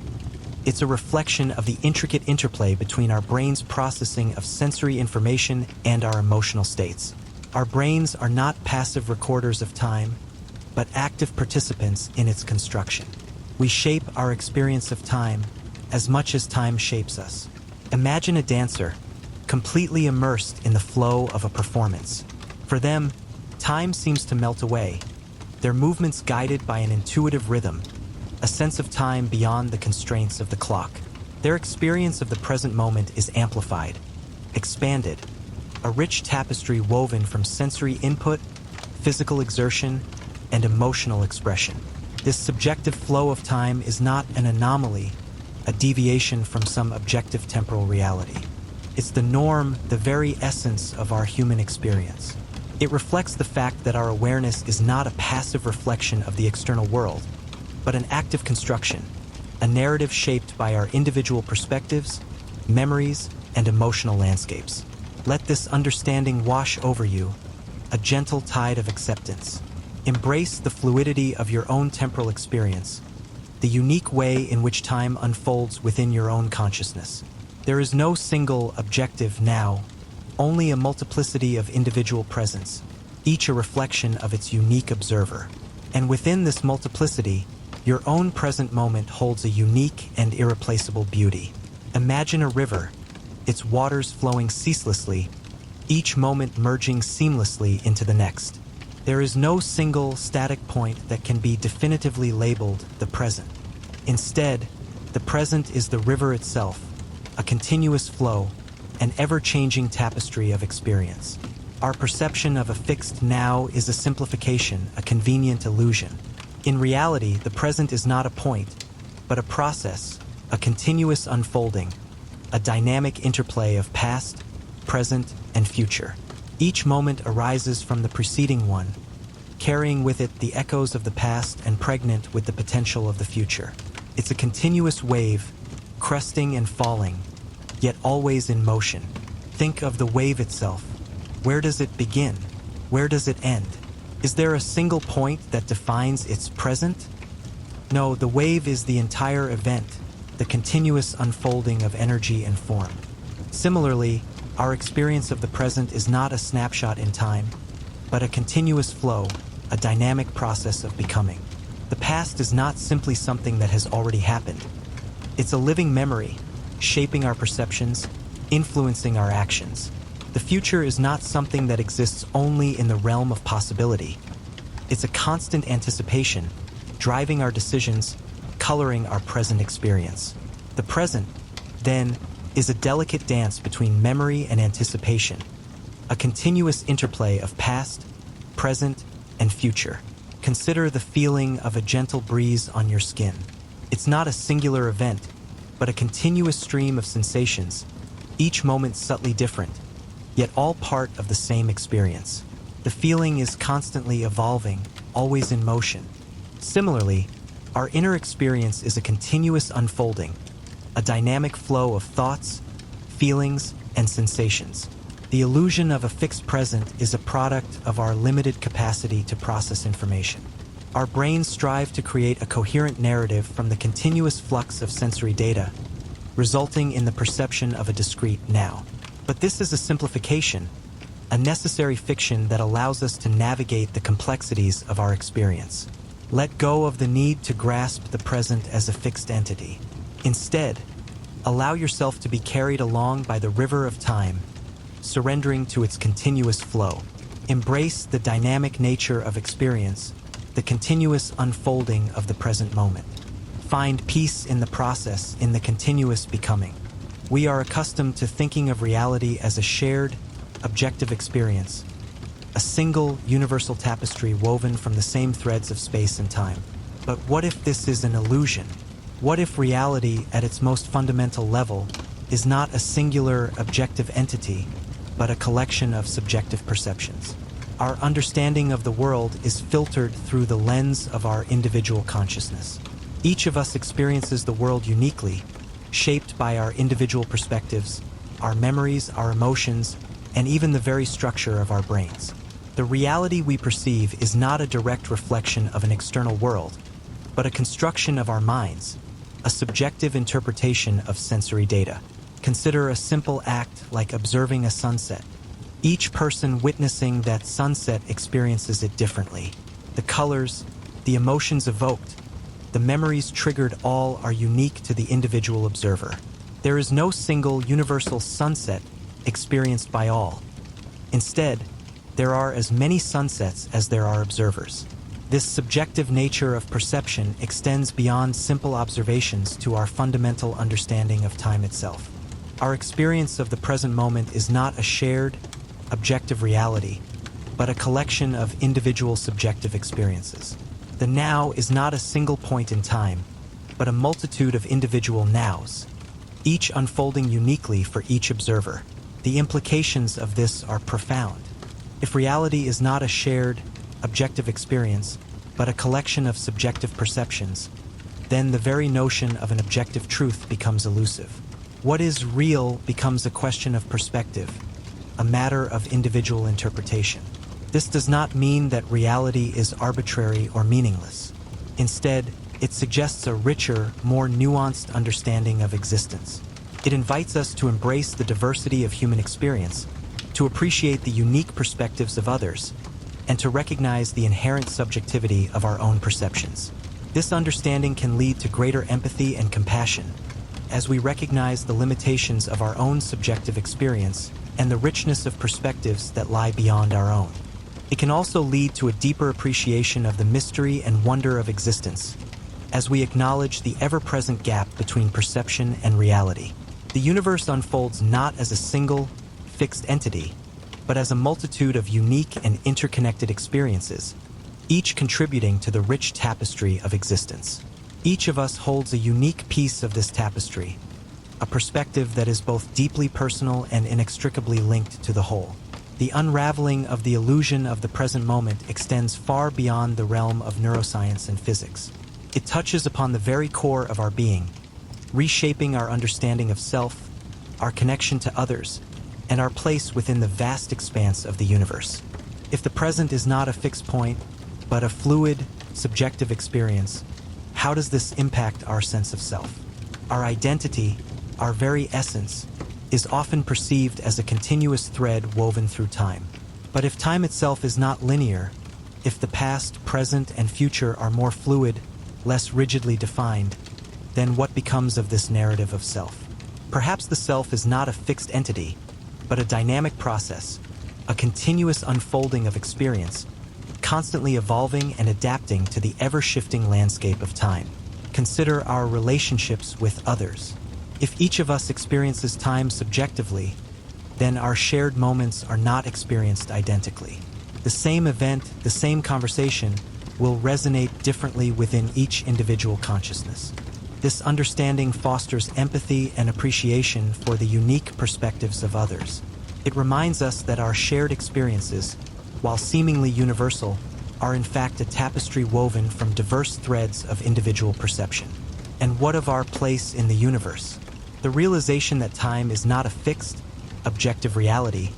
It's a reflection of the intricate interplay between our brain's processing of sensory information and our emotional states. Our brains are not passive recorders of time, but active participants in its construction. We shape our experience of time as much as time shapes us. Imagine a dancer, completely immersed in the flow of a performance. For them, time seems to melt away, their movements guided by an intuitive rhythm, a sense of time beyond the constraints of the clock. Their experience of the present moment is amplified, expanded, a rich tapestry woven from sensory input, physical exertion, and emotional expression. This subjective flow of time is not an anomaly, a deviation from some objective temporal reality. It's the norm, the very essence of our human experience. It reflects the fact that our awareness is not a passive reflection of the external world, but an active construction, a narrative shaped by our individual perspectives, memories, and emotional landscapes. Let this understanding wash over you, a gentle tide of acceptance. Embrace the fluidity of your own temporal experience, the unique way in which time unfolds within your own consciousness. There is no single objective now, only a multiplicity of individual presence, each a reflection of its unique observer. And within this multiplicity, your own present moment holds a unique and irreplaceable beauty. Imagine a river, its waters flowing ceaselessly, each moment merging seamlessly into the next. There is no single static point that can be definitively labeled the present. Instead, the present is the river itself, a continuous flow, an ever-changing tapestry of experience. Our perception of a fixed now is a simplification, a convenient illusion. In reality, the present is not a point, but a process, a continuous unfolding, a dynamic interplay of past, present, and future. Each moment arises from the preceding one, carrying with it the echoes of the past and pregnant with the potential of the future. It's a continuous wave, cresting and falling, yet always in motion. Think of the wave itself. Where does it begin? Where does it end? Is there a single point that defines its present? No, the wave is the entire event, the continuous unfolding of energy and form. Similarly, our experience of the present is not a snapshot in time, but a continuous flow, a dynamic process of becoming. The past is not simply something that has already happened. It's a living memory, shaping our perceptions, influencing our actions. The future is not something that exists only in the realm of possibility. It's a constant anticipation, driving our decisions, coloring our present experience. The present, then, is a delicate dance between memory and anticipation, a continuous interplay of past, present, and future. Consider the feeling of a gentle breeze on your skin. It's not a singular event, but a continuous stream of sensations, each moment subtly different, yet all part of the same experience. The feeling is constantly evolving, always in motion. Similarly, our inner experience is a continuous unfolding, a dynamic flow of thoughts, feelings, and sensations. The illusion of a fixed present is a product of our limited capacity to process information. Our brains strive to create a coherent narrative from the continuous flux of sensory data, resulting in the perception of a discrete now. But this is a simplification, a necessary fiction that allows us to navigate the complexities of our experience. Let go of the need to grasp the present as a fixed entity. Instead, allow yourself to be carried along by the river of time, surrendering to its continuous flow. Embrace the dynamic nature of experience, the continuous unfolding of the present moment. Find peace in the process, in the continuous becoming. We are accustomed to thinking of reality as a shared, objective experience, a single, universal tapestry woven from the same threads of space and time. But what if this is an illusion? What if reality, at its most fundamental level, is not a singular, objective entity, but a collection of subjective perceptions? Our understanding of the world is filtered through the lens of our individual consciousness. Each of us experiences the world uniquely, shaped by our individual perspectives, our memories, our emotions, and even the very structure of our brains. The reality we perceive is not a direct reflection of an external world, but a construction of our minds, a subjective interpretation of sensory data. Consider a simple act like observing a sunset. Each person witnessing that sunset experiences it differently. The colors, the emotions evoked, the memories triggered, all are unique to the individual observer. There is no single universal sunset experienced by all. Instead, there are as many sunsets as there are observers. This subjective nature of perception extends beyond simple observations to our fundamental understanding of time itself. Our experience of the present moment is not a shared, objective reality, but a collection of individual subjective experiences. The now is not a single point in time, but a multitude of individual nows, each unfolding uniquely for each observer. The implications of this are profound. If reality is not a shared, objective experience, but a collection of subjective perceptions, then the very notion of an objective truth becomes elusive. What is real becomes a question of perspective, a matter of individual interpretation. This does not mean that reality is arbitrary or meaningless. Instead, it suggests a richer, more nuanced understanding of existence. It invites us to embrace the diversity of human experience, to appreciate the unique perspectives of others, and to recognize the inherent subjectivity of our own perceptions. This understanding can lead to greater empathy and compassion, as we recognize the limitations of our own subjective experience and the richness of perspectives that lie beyond our own. It can also lead to a deeper appreciation of the mystery and wonder of existence, as we acknowledge the ever-present gap between perception and reality. The universe unfolds not as a single, fixed entity, but as a multitude of unique and interconnected experiences, each contributing to the rich tapestry of existence. Each of us holds a unique piece of this tapestry, a perspective that is both deeply personal and inextricably linked to the whole. The unraveling of the illusion of the present moment extends far beyond the realm of neuroscience and physics. It touches upon the very core of our being, reshaping our understanding of self, our connection to others, and our place within the vast expanse of the universe. If the present is not a fixed point, but a fluid, subjective experience, how does this impact our sense of self? Our identity, our very essence, is often perceived as a continuous thread woven through time. But if time itself is not linear, if the past, present, and future are more fluid, less rigidly defined, then what becomes of this narrative of self? Perhaps the self is not a fixed entity, but a dynamic process, a continuous unfolding of experience, constantly evolving and adapting to the ever-shifting landscape of time. Consider our relationships with others. If each of us experiences time subjectively, then our shared moments are not experienced identically. The same event, the same conversation, will resonate differently within each individual consciousness. This understanding fosters empathy and appreciation for the unique perspectives of others. It reminds us that our shared experiences, while seemingly universal, are in fact a tapestry woven from diverse threads of individual perception. And what of our place in the universe? The realization that time is not a fixed, objective reality,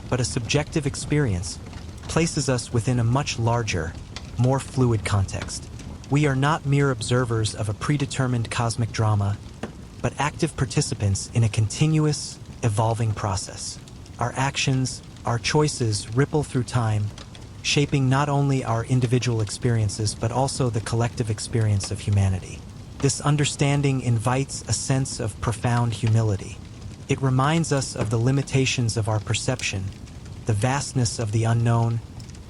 but a subjective experience, places us within a much larger, more fluid context. We are not mere observers of a predetermined cosmic drama, but active participants in a continuous, evolving process. Our actions, our choices ripple through time, shaping not only our individual experiences but also the collective experience of humanity. This understanding invites a sense of profound humility. It reminds us of the limitations of our perception, the vastness of the unknown,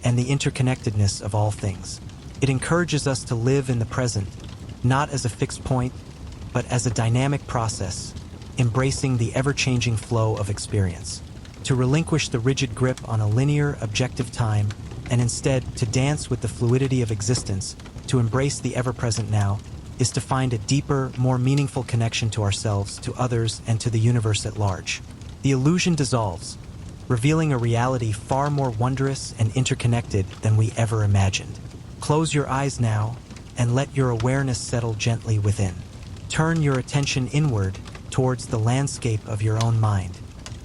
and the interconnectedness of all things. It encourages us to live in the present, not as a fixed point, but as a dynamic process, embracing the ever-changing flow of experience. To relinquish the rigid grip on a linear, objective time, and instead to dance with the fluidity of existence, to embrace the ever-present now, is to find a deeper, more meaningful connection to ourselves, to others, and to the universe at large. The illusion dissolves, revealing a reality far more wondrous and interconnected than we ever imagined. Close your eyes now, and let your awareness settle gently within. Turn your attention inward towards the landscape of your own mind.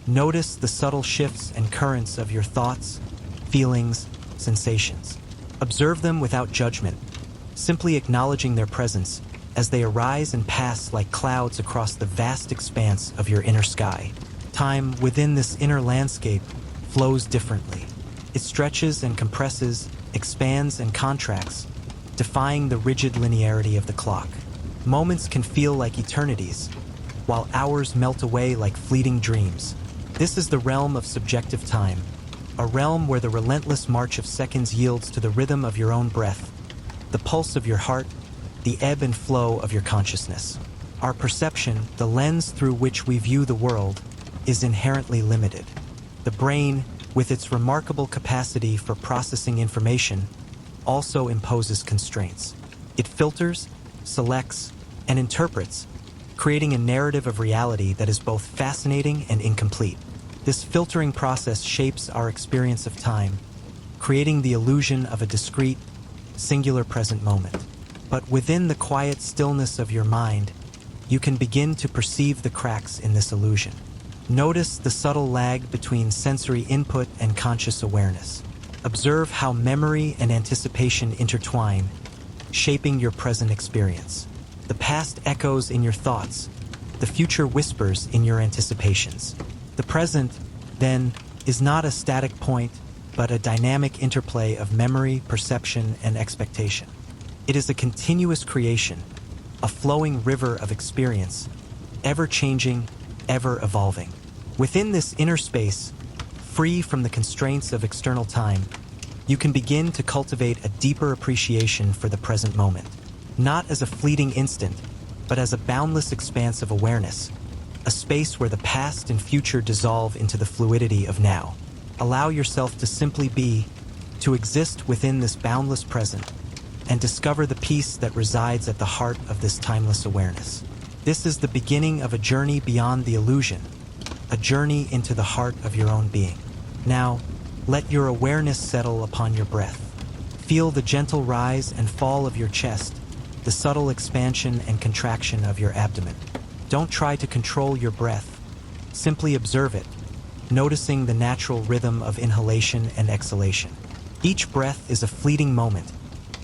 Notice the subtle shifts and currents of your thoughts, feelings, sensations. Observe them without judgment, simply acknowledging their presence as they arise and pass like clouds across the vast expanse of your inner sky. Time within this inner landscape flows differently. It stretches and compresses, expands and contracts, defying the rigid linearity of the clock. Moments can feel like eternities, while hours melt away like fleeting dreams. This is the realm of subjective time, a realm where the relentless march of seconds yields to the rhythm of your own breath, the pulse of your heart, the ebb and flow of your consciousness. Our perception, the lens through which we view the world, is inherently limited. The brain, with its remarkable capacity for processing information, also imposes constraints. It filters, selects, and interprets, creating a narrative of reality that is both fascinating and incomplete. This filtering process shapes our experience of time, creating the illusion of a discrete, singular present moment. But within the quiet stillness of your mind, you can begin to perceive the cracks in this illusion. Notice the subtle lag between sensory input and conscious awareness. Observe how memory and anticipation intertwine, shaping your present experience. The past echoes in your thoughts, the future whispers in your anticipations. The present, then, is not a static point, but a dynamic interplay of memory, perception, and expectation. It is a continuous creation, a flowing river of experience, ever-changing, ever-evolving. Within this inner space, free from the constraints of external time, you can begin to cultivate a deeper appreciation for the present moment, not as a fleeting instant, but as a boundless expanse of awareness, a space where the past and future dissolve into the fluidity of now. Allow yourself to simply be, to exist within this boundless present, and discover the peace that resides at the heart of this timeless awareness. This is the beginning of a journey beyond the illusion, a journey into the heart of your own being. Now, let your awareness settle upon your breath. Feel the gentle rise and fall of your chest, the subtle expansion and contraction of your abdomen. Don't try to control your breath. Simply observe it, noticing the natural rhythm of inhalation and exhalation. Each breath is a fleeting moment,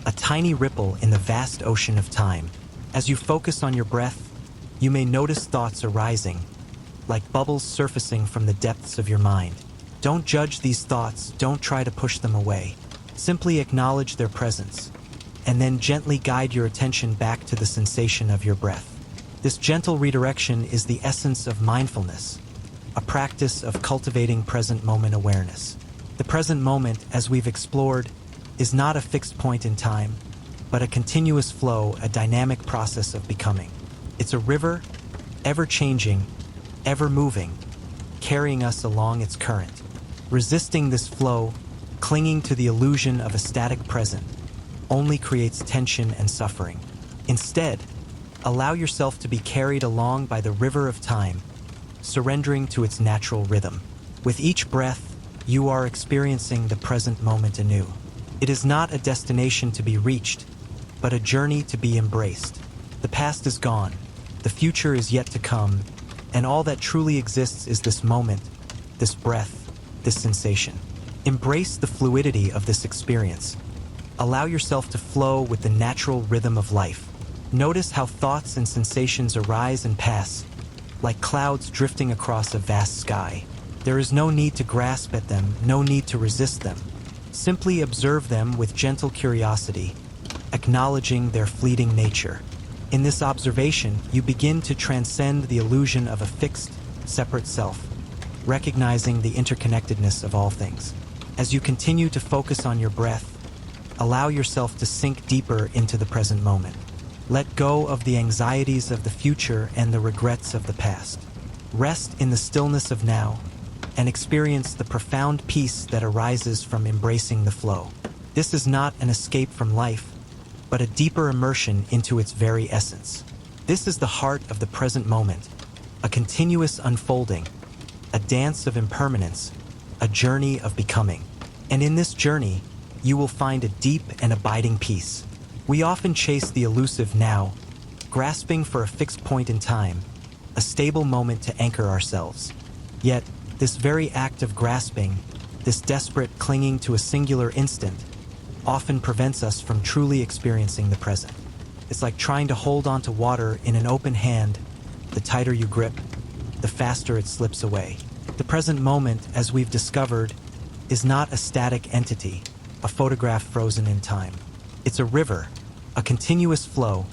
a tiny ripple in the vast ocean of time. As you focus on your breath, you may notice thoughts arising, like bubbles surfacing from the depths of your mind. Don't judge these thoughts, don't try to push them away. Simply acknowledge their presence, and then gently guide your attention back to the sensation of your breath. This gentle redirection is the essence of mindfulness, a practice of cultivating present moment awareness. The present moment, as we've explored, is not a fixed point in time, but a continuous flow, a dynamic process of becoming. It's a river, ever-changing, ever-moving, carrying us along its current. Resisting this flow, clinging to the illusion of a static present, only creates tension and suffering. Instead, allow yourself to be carried along by the river of time, surrendering to its natural rhythm. With each breath, you are experiencing the present moment anew. It is not a destination to be reached, but a journey to be embraced. The past is gone, the future is yet to come, and all that truly exists is this moment, this breath, this sensation. Embrace the fluidity of this experience. Allow yourself to flow with the natural rhythm of life. Notice how thoughts and sensations arise and pass, like clouds drifting across a vast sky. There is no need to grasp at them, no need to resist them. Simply observe them with gentle curiosity, acknowledging their fleeting nature. In this observation, you begin to transcend the illusion of a fixed, separate self, recognizing the interconnectedness of all things. As you continue to focus on your breath, allow yourself to sink deeper into the present moment. Let go of the anxieties of the future and the regrets of the past. Rest in the stillness of now and experience the profound peace that arises from embracing the flow. This is not an escape from life, but a deeper immersion into its very essence. This is the heart of the present moment, a continuous unfolding, a dance of impermanence, a journey of becoming. And in this journey, you will find a deep and abiding peace. We often chase the elusive now, grasping for a fixed point in time, a stable moment to anchor ourselves. Yet, this very act of grasping, this desperate clinging to a singular instant, often prevents us from truly experiencing the present. It's like trying to hold onto water in an open hand. The tighter you grip, the faster it slips away. The present moment, as we've discovered, is not a static entity, a photograph frozen in time. It's a river, a continuous flow,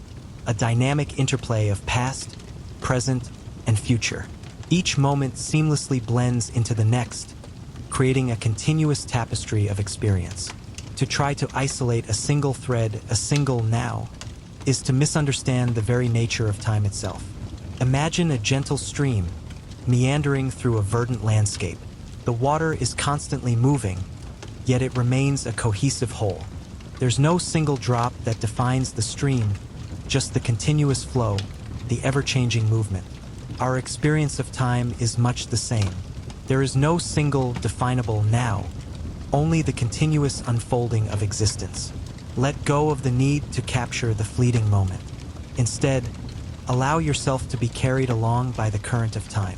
a dynamic interplay of past, present, and future. Each moment seamlessly blends into the next, creating a continuous tapestry of experience. To try to isolate a single thread, a single now, is to misunderstand the very nature of time itself. Imagine a gentle stream, meandering through a verdant landscape. The water is constantly moving, yet it remains a cohesive whole. There's no single drop that defines the stream, just the continuous flow, the ever-changing movement. Our experience of time is much the same. There is no single definable now, only the continuous unfolding of existence. Let go of the need to capture the fleeting moment. Instead, allow yourself to be carried along by the current of time.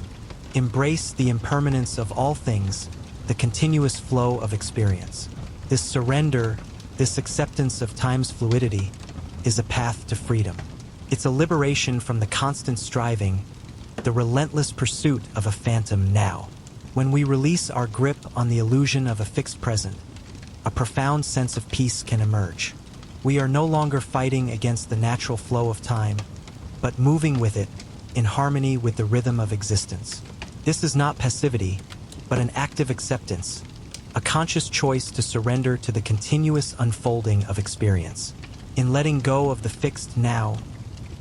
Embrace the impermanence of all things, the continuous flow of experience. This surrender, this acceptance of time's fluidity, is a path to freedom. It's a liberation from the constant striving, the relentless pursuit of a phantom now. When we release our grip on the illusion of a fixed present, a profound sense of peace can emerge. We are no longer fighting against the natural flow of time, but moving with it, in harmony with the rhythm of existence. This is not passivity, but an active acceptance, a conscious choice to surrender to the continuous unfolding of experience. In letting go of the fixed now,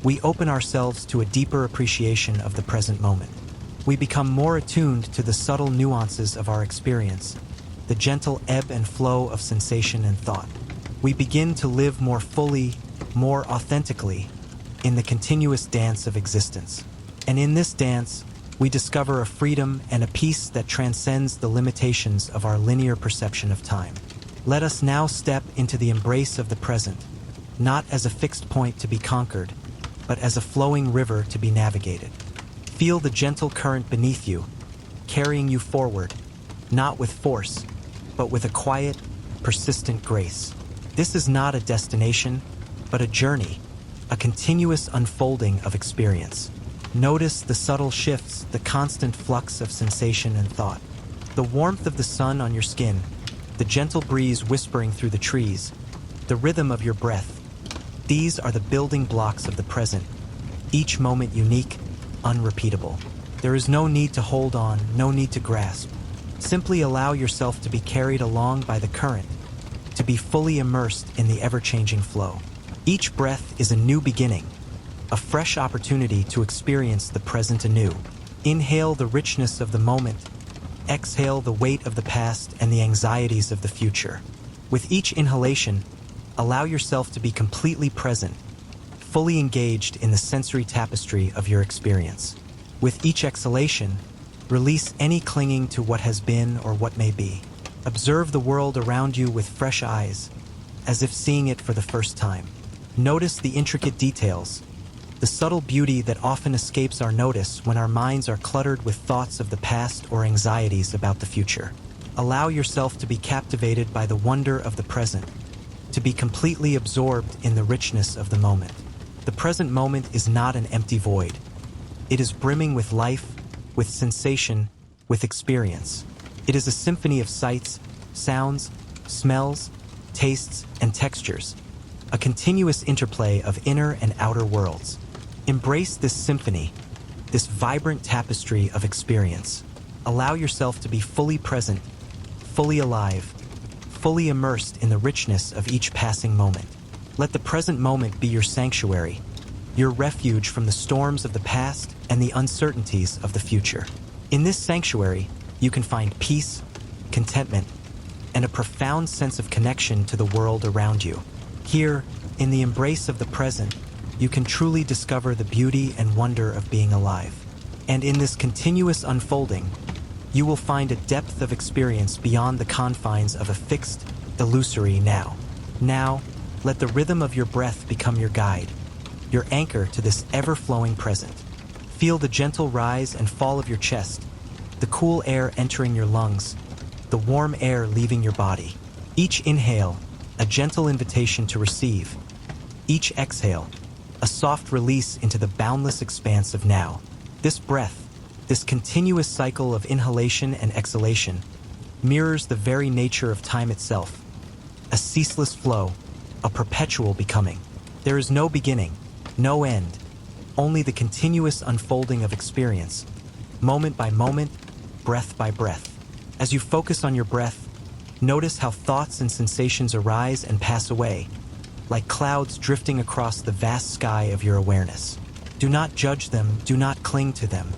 we open ourselves to a deeper appreciation of the present moment. We become more attuned to the subtle nuances of our experience, the gentle ebb and flow of sensation and thought. We begin to live more fully, more authentically, in the continuous dance of existence. And in this dance, we discover a freedom and a peace that transcends the limitations of our linear perception of time. Let us now step into the embrace of the present, not as a fixed point to be conquered, but as a flowing river to be navigated. Feel the gentle current beneath you, carrying you forward, not with force, but with a quiet, persistent grace. This is not a destination, but a journey, a continuous unfolding of experience. Notice the subtle shifts, the constant flux of sensation and thought. The warmth of the sun on your skin, the gentle breeze whispering through the trees, the rhythm of your breath. These are the building blocks of the present, each moment unique, unrepeatable. There is no need to hold on, no need to grasp. Simply allow yourself to be carried along by the current, to be fully immersed in the ever-changing flow. Each breath is a new beginning, a fresh opportunity to experience the present anew. Inhale the richness of the moment, exhale the weight of the past and the anxieties of the future. With each inhalation, allow yourself to be completely present, fully engaged in the sensory tapestry of your experience. With each exhalation, release any clinging to what has been or what may be. Observe the world around you with fresh eyes, as if seeing it for the first time. Notice the intricate details, the subtle beauty that often escapes our notice when our minds are cluttered with thoughts of the past or anxieties about the future. Allow yourself to be captivated by the wonder of the present, to be completely absorbed in the richness of the moment. The present moment is not an empty void. It is brimming with life, with sensation, with experience. It is a symphony of sights, sounds, smells, tastes, and textures, a continuous interplay of inner and outer worlds. Embrace this symphony, this vibrant tapestry of experience. Allow yourself to be fully present, fully alive, fully immersed in the richness of each passing moment. Let the present moment be your sanctuary, your refuge from the storms of the past and the uncertainties of the future. In this sanctuary, you can find peace, contentment, and a profound sense of connection to the world around you. Here, in the embrace of the present, you can truly discover the beauty and wonder of being alive. And in this continuous unfolding, you will find a depth of experience beyond the confines of a fixed, illusory now. Now, let the rhythm of your breath become your guide, your anchor to this ever-flowing present. Feel the gentle rise and fall of your chest, the cool air entering your lungs, the warm air leaving your body. Each inhale, a gentle invitation to receive. Each exhale, a soft release into the boundless expanse of now. This breath, this continuous cycle of inhalation and exhalation, mirrors the very nature of time itself, a ceaseless flow, a perpetual becoming. There is no beginning, no end, only the continuous unfolding of experience, moment by moment, breath by breath. As you focus on your breath, notice how thoughts and sensations arise and pass away, like clouds drifting across the vast sky of your awareness. Do not judge them, do not cling to them.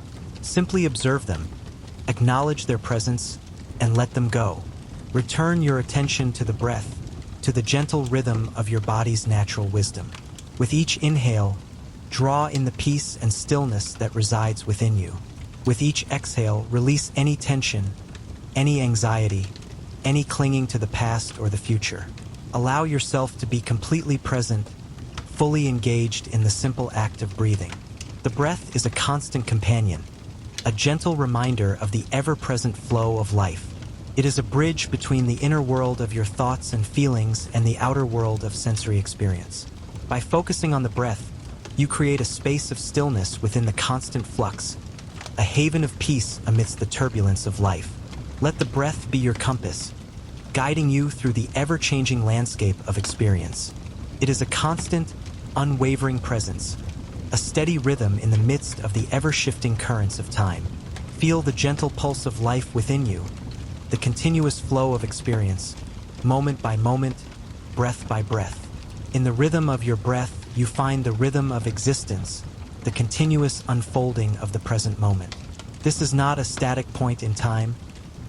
Simply observe them, acknowledge their presence, and let them go. Return your attention to the breath, to the gentle rhythm of your body's natural wisdom. With each inhale, draw in the peace and stillness that resides within you. With each exhale, release any tension, any anxiety, any clinging to the past or the future. Allow yourself to be completely present, fully engaged in the simple act of breathing. The breath is a constant companion, a gentle reminder of the ever-present flow of life. It is a bridge between the inner world of your thoughts and feelings and the outer world of sensory experience. By focusing on the breath, you create a space of stillness within the constant flux, a haven of peace amidst the turbulence of life. Let the breath be your compass, guiding you through the ever-changing landscape of experience. It is a constant, unwavering presence, a steady rhythm in the midst of the ever-shifting currents of time. Feel the gentle pulse of life within you, the continuous flow of experience, moment by moment, breath by breath. In the rhythm of your breath, you find the rhythm of existence, the continuous unfolding of the present moment. This is not a static point in time,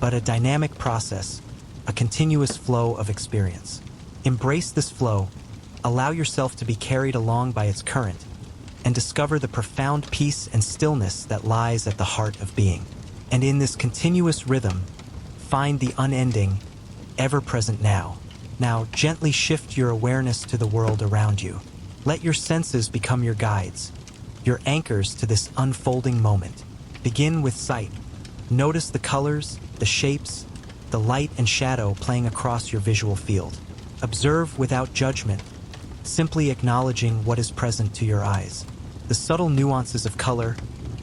but a dynamic process, a continuous flow of experience. Embrace this flow, allow yourself to be carried along by its current, and discover the profound peace and stillness that lies at the heart of being. And in this continuous rhythm, find the unending, ever-present now. Now, gently shift your awareness to the world around you. Let your senses become your guides, your anchors to this unfolding moment. Begin with sight. Notice the colors, the shapes, the light and shadow playing across your visual field. Observe without judgment, simply acknowledging what is present to your eyes. The subtle nuances of color,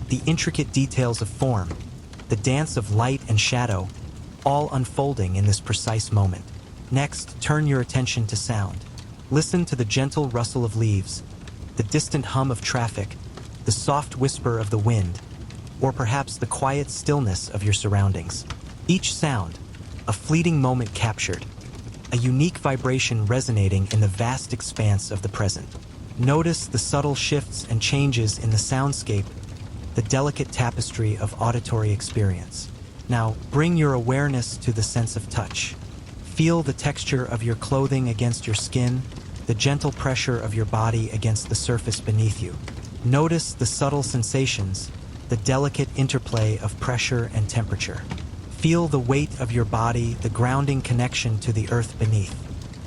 the intricate details of form, the dance of light and shadow, all unfolding in this precise moment. Next, turn your attention to sound. Listen to the gentle rustle of leaves, the distant hum of traffic, the soft whisper of the wind, or perhaps the quiet stillness of your surroundings. Each sound, a fleeting moment captured, a unique vibration resonating in the vast expanse of the present. Notice the subtle shifts and changes in the soundscape, the delicate tapestry of auditory experience. Now, bring your awareness to the sense of touch. Feel the texture of your clothing against your skin, the gentle pressure of your body against the surface beneath you. Notice the subtle sensations, the delicate interplay of pressure and temperature. Feel the weight of your body, the grounding connection to the earth beneath.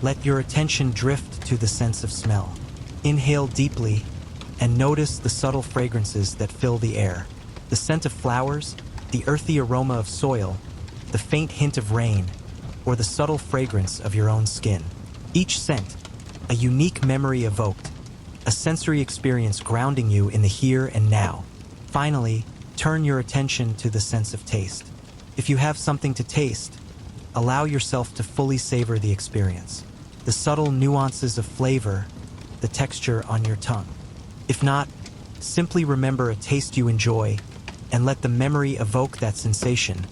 Let your attention drift to the sense of smell. Inhale deeply, and notice the subtle fragrances that fill the air. The scent of flowers, the earthy aroma of soil, the faint hint of rain, or the subtle fragrance of your own skin. Each scent, a unique memory evoked, a sensory experience grounding you in the here and now. Finally, turn your attention to the sense of taste. If you have something to taste, allow yourself to fully savor the experience. The subtle nuances of flavor, the texture on your tongue. If not, simply remember a taste you enjoy and let the memory evoke that sensation,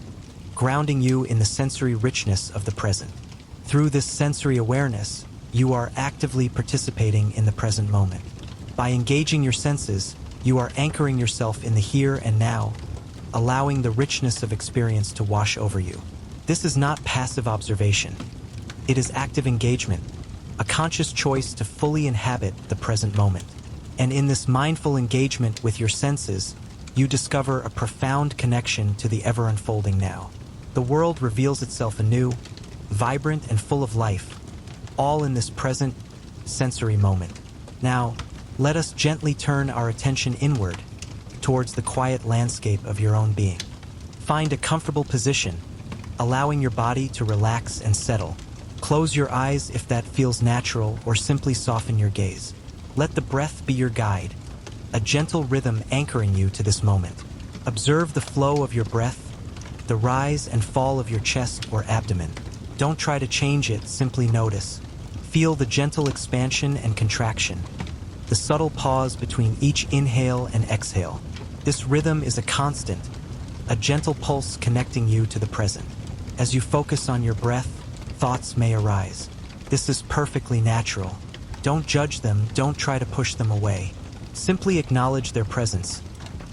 grounding you in the sensory richness of the present. Through this sensory awareness, you are actively participating in the present moment. By engaging your senses, you are anchoring yourself in the here and now, allowing the richness of experience to wash over you. This is not passive observation. It is active engagement, a conscious choice to fully inhabit the present moment. And in this mindful engagement with your senses, you discover a profound connection to the ever-unfolding now. The world reveals itself anew, vibrant and full of life, all in this present, sensory moment. Now, let us gently turn our attention inward, towards the quiet landscape of your own being. Find a comfortable position, allowing your body to relax and settle. Close your eyes if that feels natural, or simply soften your gaze. Let the breath be your guide, a gentle rhythm anchoring you to this moment. Observe the flow of your breath, the rise and fall of your chest or abdomen. Don't try to change it, simply notice. Feel the gentle expansion and contraction, the subtle pause between each inhale and exhale. This rhythm is a constant, a gentle pulse connecting you to the present. As you focus on your breath, thoughts may arise. This is perfectly natural. Don't judge them, don't try to push them away. Simply acknowledge their presence,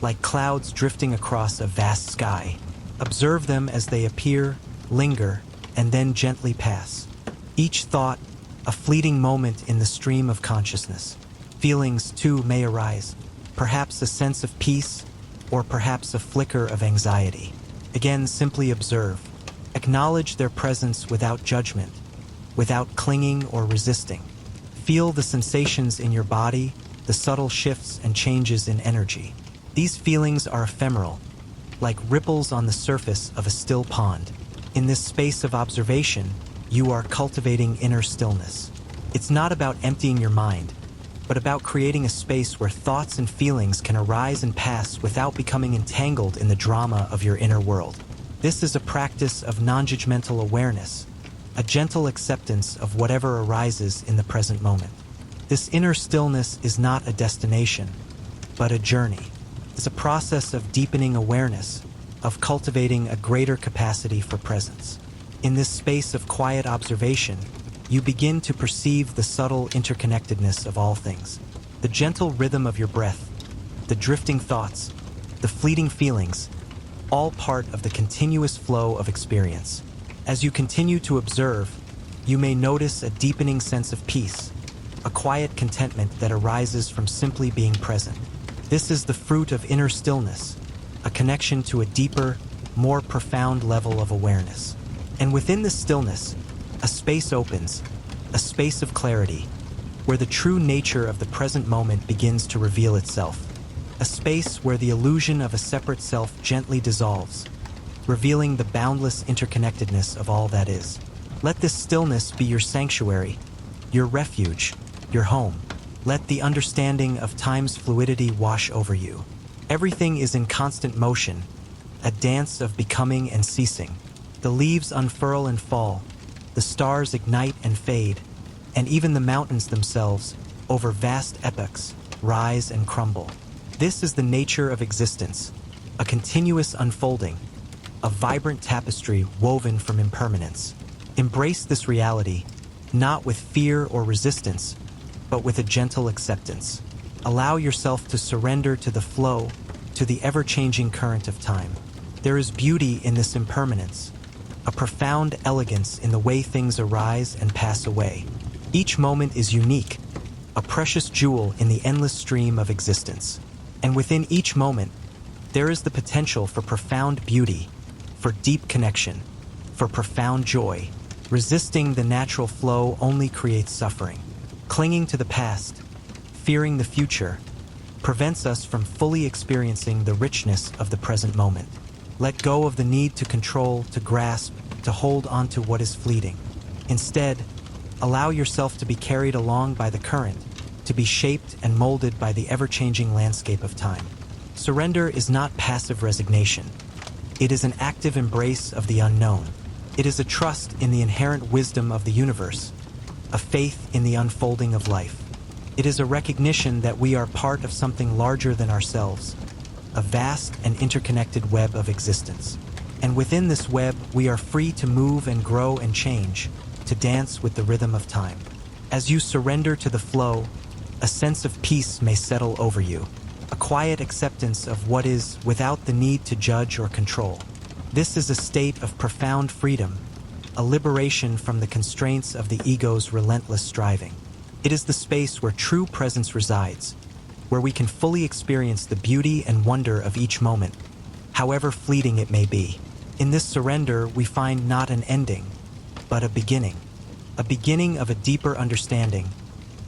like clouds drifting across a vast sky. Observe them as they appear, linger, and then gently pass. Each thought, a fleeting moment in the stream of consciousness. Feelings, too, may arise, perhaps a sense of peace, or perhaps a flicker of anxiety. Again, simply observe. Acknowledge their presence without judgment, without clinging or resisting. Feel the sensations in your body, the subtle shifts and changes in energy. These feelings are ephemeral, like ripples on the surface of a still pond. In this space of observation, you are cultivating inner stillness. It's not about emptying your mind, but about creating a space where thoughts and feelings can arise and pass without becoming entangled in the drama of your inner world. This is a practice of non-judgmental awareness, a gentle acceptance of whatever arises in the present moment. This inner stillness is not a destination, but a journey. It's a process of deepening awareness, of cultivating a greater capacity for presence. In this space of quiet observation, you begin to perceive the subtle interconnectedness of all things. The gentle rhythm of your breath, the drifting thoughts, the fleeting feelings, all part of the continuous flow of experience. As you continue to observe, you may notice a deepening sense of peace, a quiet contentment that arises from simply being present. This is the fruit of inner stillness, a connection to a deeper, more profound level of awareness. And within this stillness, a space opens, a space of clarity, where the true nature of the present moment begins to reveal itself. A space where the illusion of a separate self gently dissolves, revealing the boundless interconnectedness of all that is. Let this stillness be your sanctuary, your refuge, your home. Let the understanding of time's fluidity wash over you. Everything is in constant motion, a dance of becoming and ceasing. The leaves unfurl and fall, the stars ignite and fade, and even the mountains themselves, over vast epochs, rise and crumble. This is the nature of existence, a continuous unfolding, a vibrant tapestry woven from impermanence. Embrace this reality, not with fear or resistance, but with a gentle acceptance. Allow yourself to surrender to the flow, to the ever-changing current of time. There is beauty in this impermanence, a profound elegance in the way things arise and pass away. Each moment is unique, a precious jewel in the endless stream of existence. And within each moment, there is the potential for profound beauty, for deep connection, for profound joy. Resisting the natural flow only creates suffering. Clinging to the past, fearing the future, prevents us from fully experiencing the richness of the present moment. Let go of the need to control, to grasp, to hold on to what is fleeting. Instead, allow yourself to be carried along by the current, to be shaped and molded by the ever-changing landscape of time. Surrender is not passive resignation. It is an active embrace of the unknown. It is a trust in the inherent wisdom of the universe, a faith in the unfolding of life. It is a recognition that we are part of something larger than ourselves, a vast and interconnected web of existence. And within this web, we are free to move and grow and change, to dance with the rhythm of time. As you surrender to the flow, a sense of peace may settle over you, a quiet acceptance of what is without the need to judge or control. This is a state of profound freedom, a liberation from the constraints of the ego's relentless striving. It is the space where true presence resides, where we can fully experience the beauty and wonder of each moment, however fleeting it may be. In this surrender, we find not an ending, but a beginning of a deeper understanding,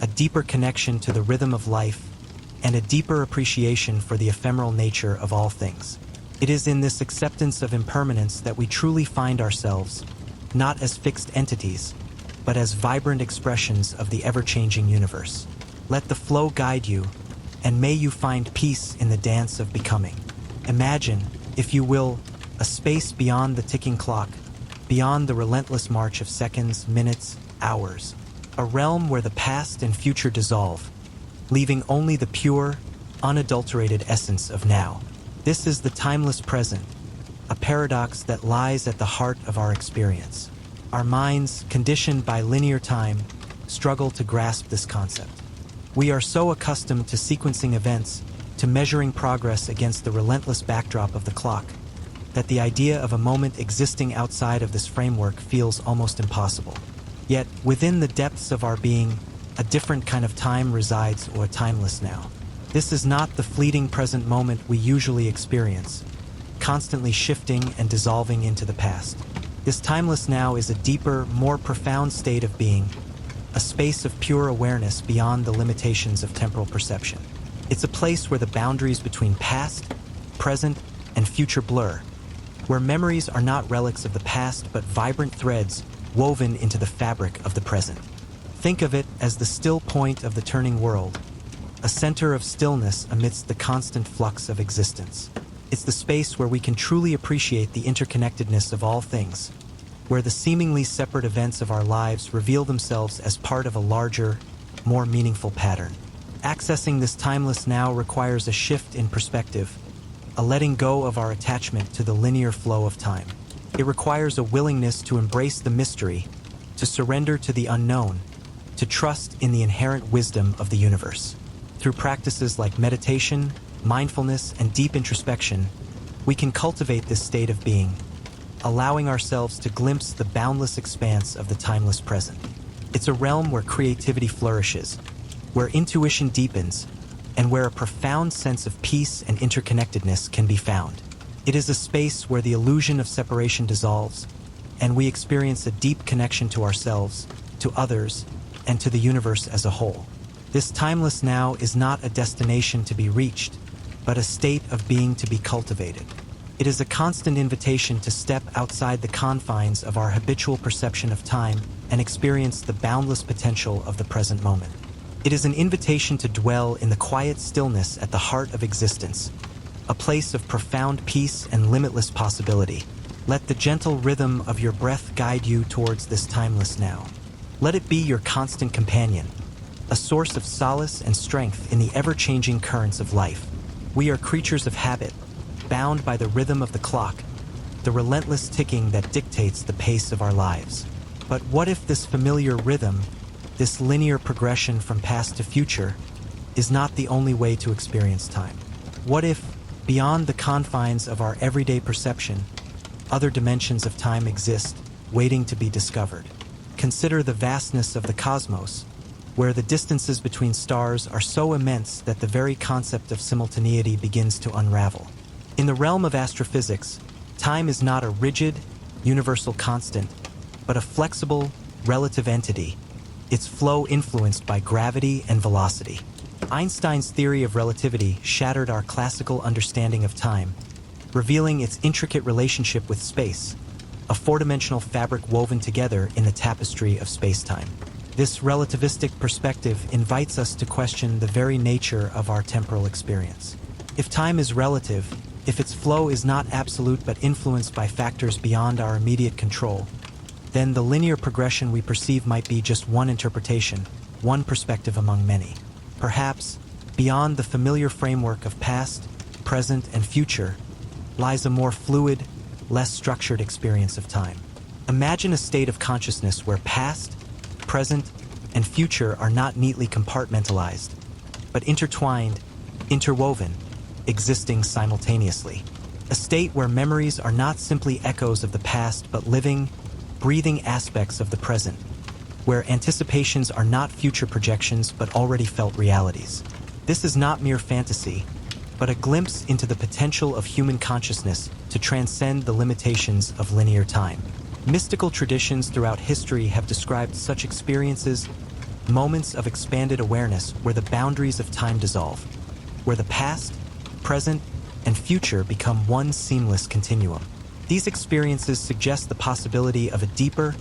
a deeper connection to the rhythm of life, and a deeper appreciation for the ephemeral nature of all things. It is in this acceptance of impermanence that we truly find ourselves, not as fixed entities, but as vibrant expressions of the ever-changing universe. Let the flow guide you, and may you find peace in the dance of becoming. Imagine, if you will, a space beyond the ticking clock, beyond the relentless march of seconds, minutes, hours, a realm where the past and future dissolve, leaving only the pure, unadulterated essence of now. This is the timeless present, a paradox that lies at the heart of our experience. Our minds, conditioned by linear time, struggle to grasp this concept. We are so accustomed to sequencing events, to measuring progress against the relentless backdrop of the clock, that the idea of a moment existing outside of this framework feels almost impossible. Yet, within the depths of our being, a different kind of time resides, or a timeless now. This is not the fleeting present moment we usually experience, constantly shifting and dissolving into the past. This timeless now is a deeper, more profound state of being, a space of pure awareness beyond the limitations of temporal perception. It's a place where the boundaries between past, present, and future blur, where memories are not relics of the past but vibrant threads woven into the fabric of the present. Think of it as the still point of the turning world, a center of stillness amidst the constant flux of existence. It's the space where we can truly appreciate the interconnectedness of all things, where the seemingly separate events of our lives reveal themselves as part of a larger, more meaningful pattern. Accessing this timeless now requires a shift in perspective, a letting go of our attachment to the linear flow of time. It requires a willingness to embrace the mystery, to surrender to the unknown, to trust in the inherent wisdom of the universe. Through practices like meditation, mindfulness, and deep introspection, we can cultivate this state of being, allowing ourselves to glimpse the boundless expanse of the timeless present. It's a realm where creativity flourishes, where intuition deepens, and where a profound sense of peace and interconnectedness can be found. It is a space where the illusion of separation dissolves, and we experience a deep connection to ourselves, to others, and to the universe as a whole. This timeless now is not a destination to be reached, but a state of being to be cultivated. It is a constant invitation to step outside the confines of our habitual perception of time and experience the boundless potential of the present moment. It is an invitation to dwell in the quiet stillness at the heart of existence, a place of profound peace and limitless possibility. Let the gentle rhythm of your breath guide you towards this timeless now. Let it be your constant companion, a source of solace and strength in the ever-changing currents of life. We are creatures of habit, bound by the rhythm of the clock, the relentless ticking that dictates the pace of our lives. But what if this familiar rhythm, this linear progression from past to future, is not the only way to experience time? What if, beyond the confines of our everyday perception, other dimensions of time exist, waiting to be discovered? Consider the vastness of the cosmos, where the distances between stars are so immense that the very concept of simultaneity begins to unravel. In the realm of astrophysics, time is not a rigid, universal constant, but a flexible, relative entity, its flow influenced by gravity and velocity. Einstein's theory of relativity shattered our classical understanding of time, revealing its intricate relationship with space, a four-dimensional fabric woven together in the tapestry of space-time. This relativistic perspective invites us to question the very nature of our temporal experience. If time is relative, if its flow is not absolute but influenced by factors beyond our immediate control, then the linear progression we perceive might be just one interpretation, one perspective among many. Perhaps, beyond the familiar framework of past, present, and future, lies a more fluid, less structured experience of time. Imagine a state of consciousness where past, present, and future are not neatly compartmentalized, but intertwined, interwoven, existing simultaneously. A state where memories are not simply echoes of the past but living, breathing aspects of the present, where anticipations are not future projections but already felt realities. This is not mere fantasy, but a glimpse into the potential of human consciousness to transcend the limitations of linear time. Mystical traditions throughout history have described such experiences, moments of expanded awareness where the boundaries of time dissolve, where the past, present, and future become one seamless continuum. These experiences suggest the possibility of a deeper,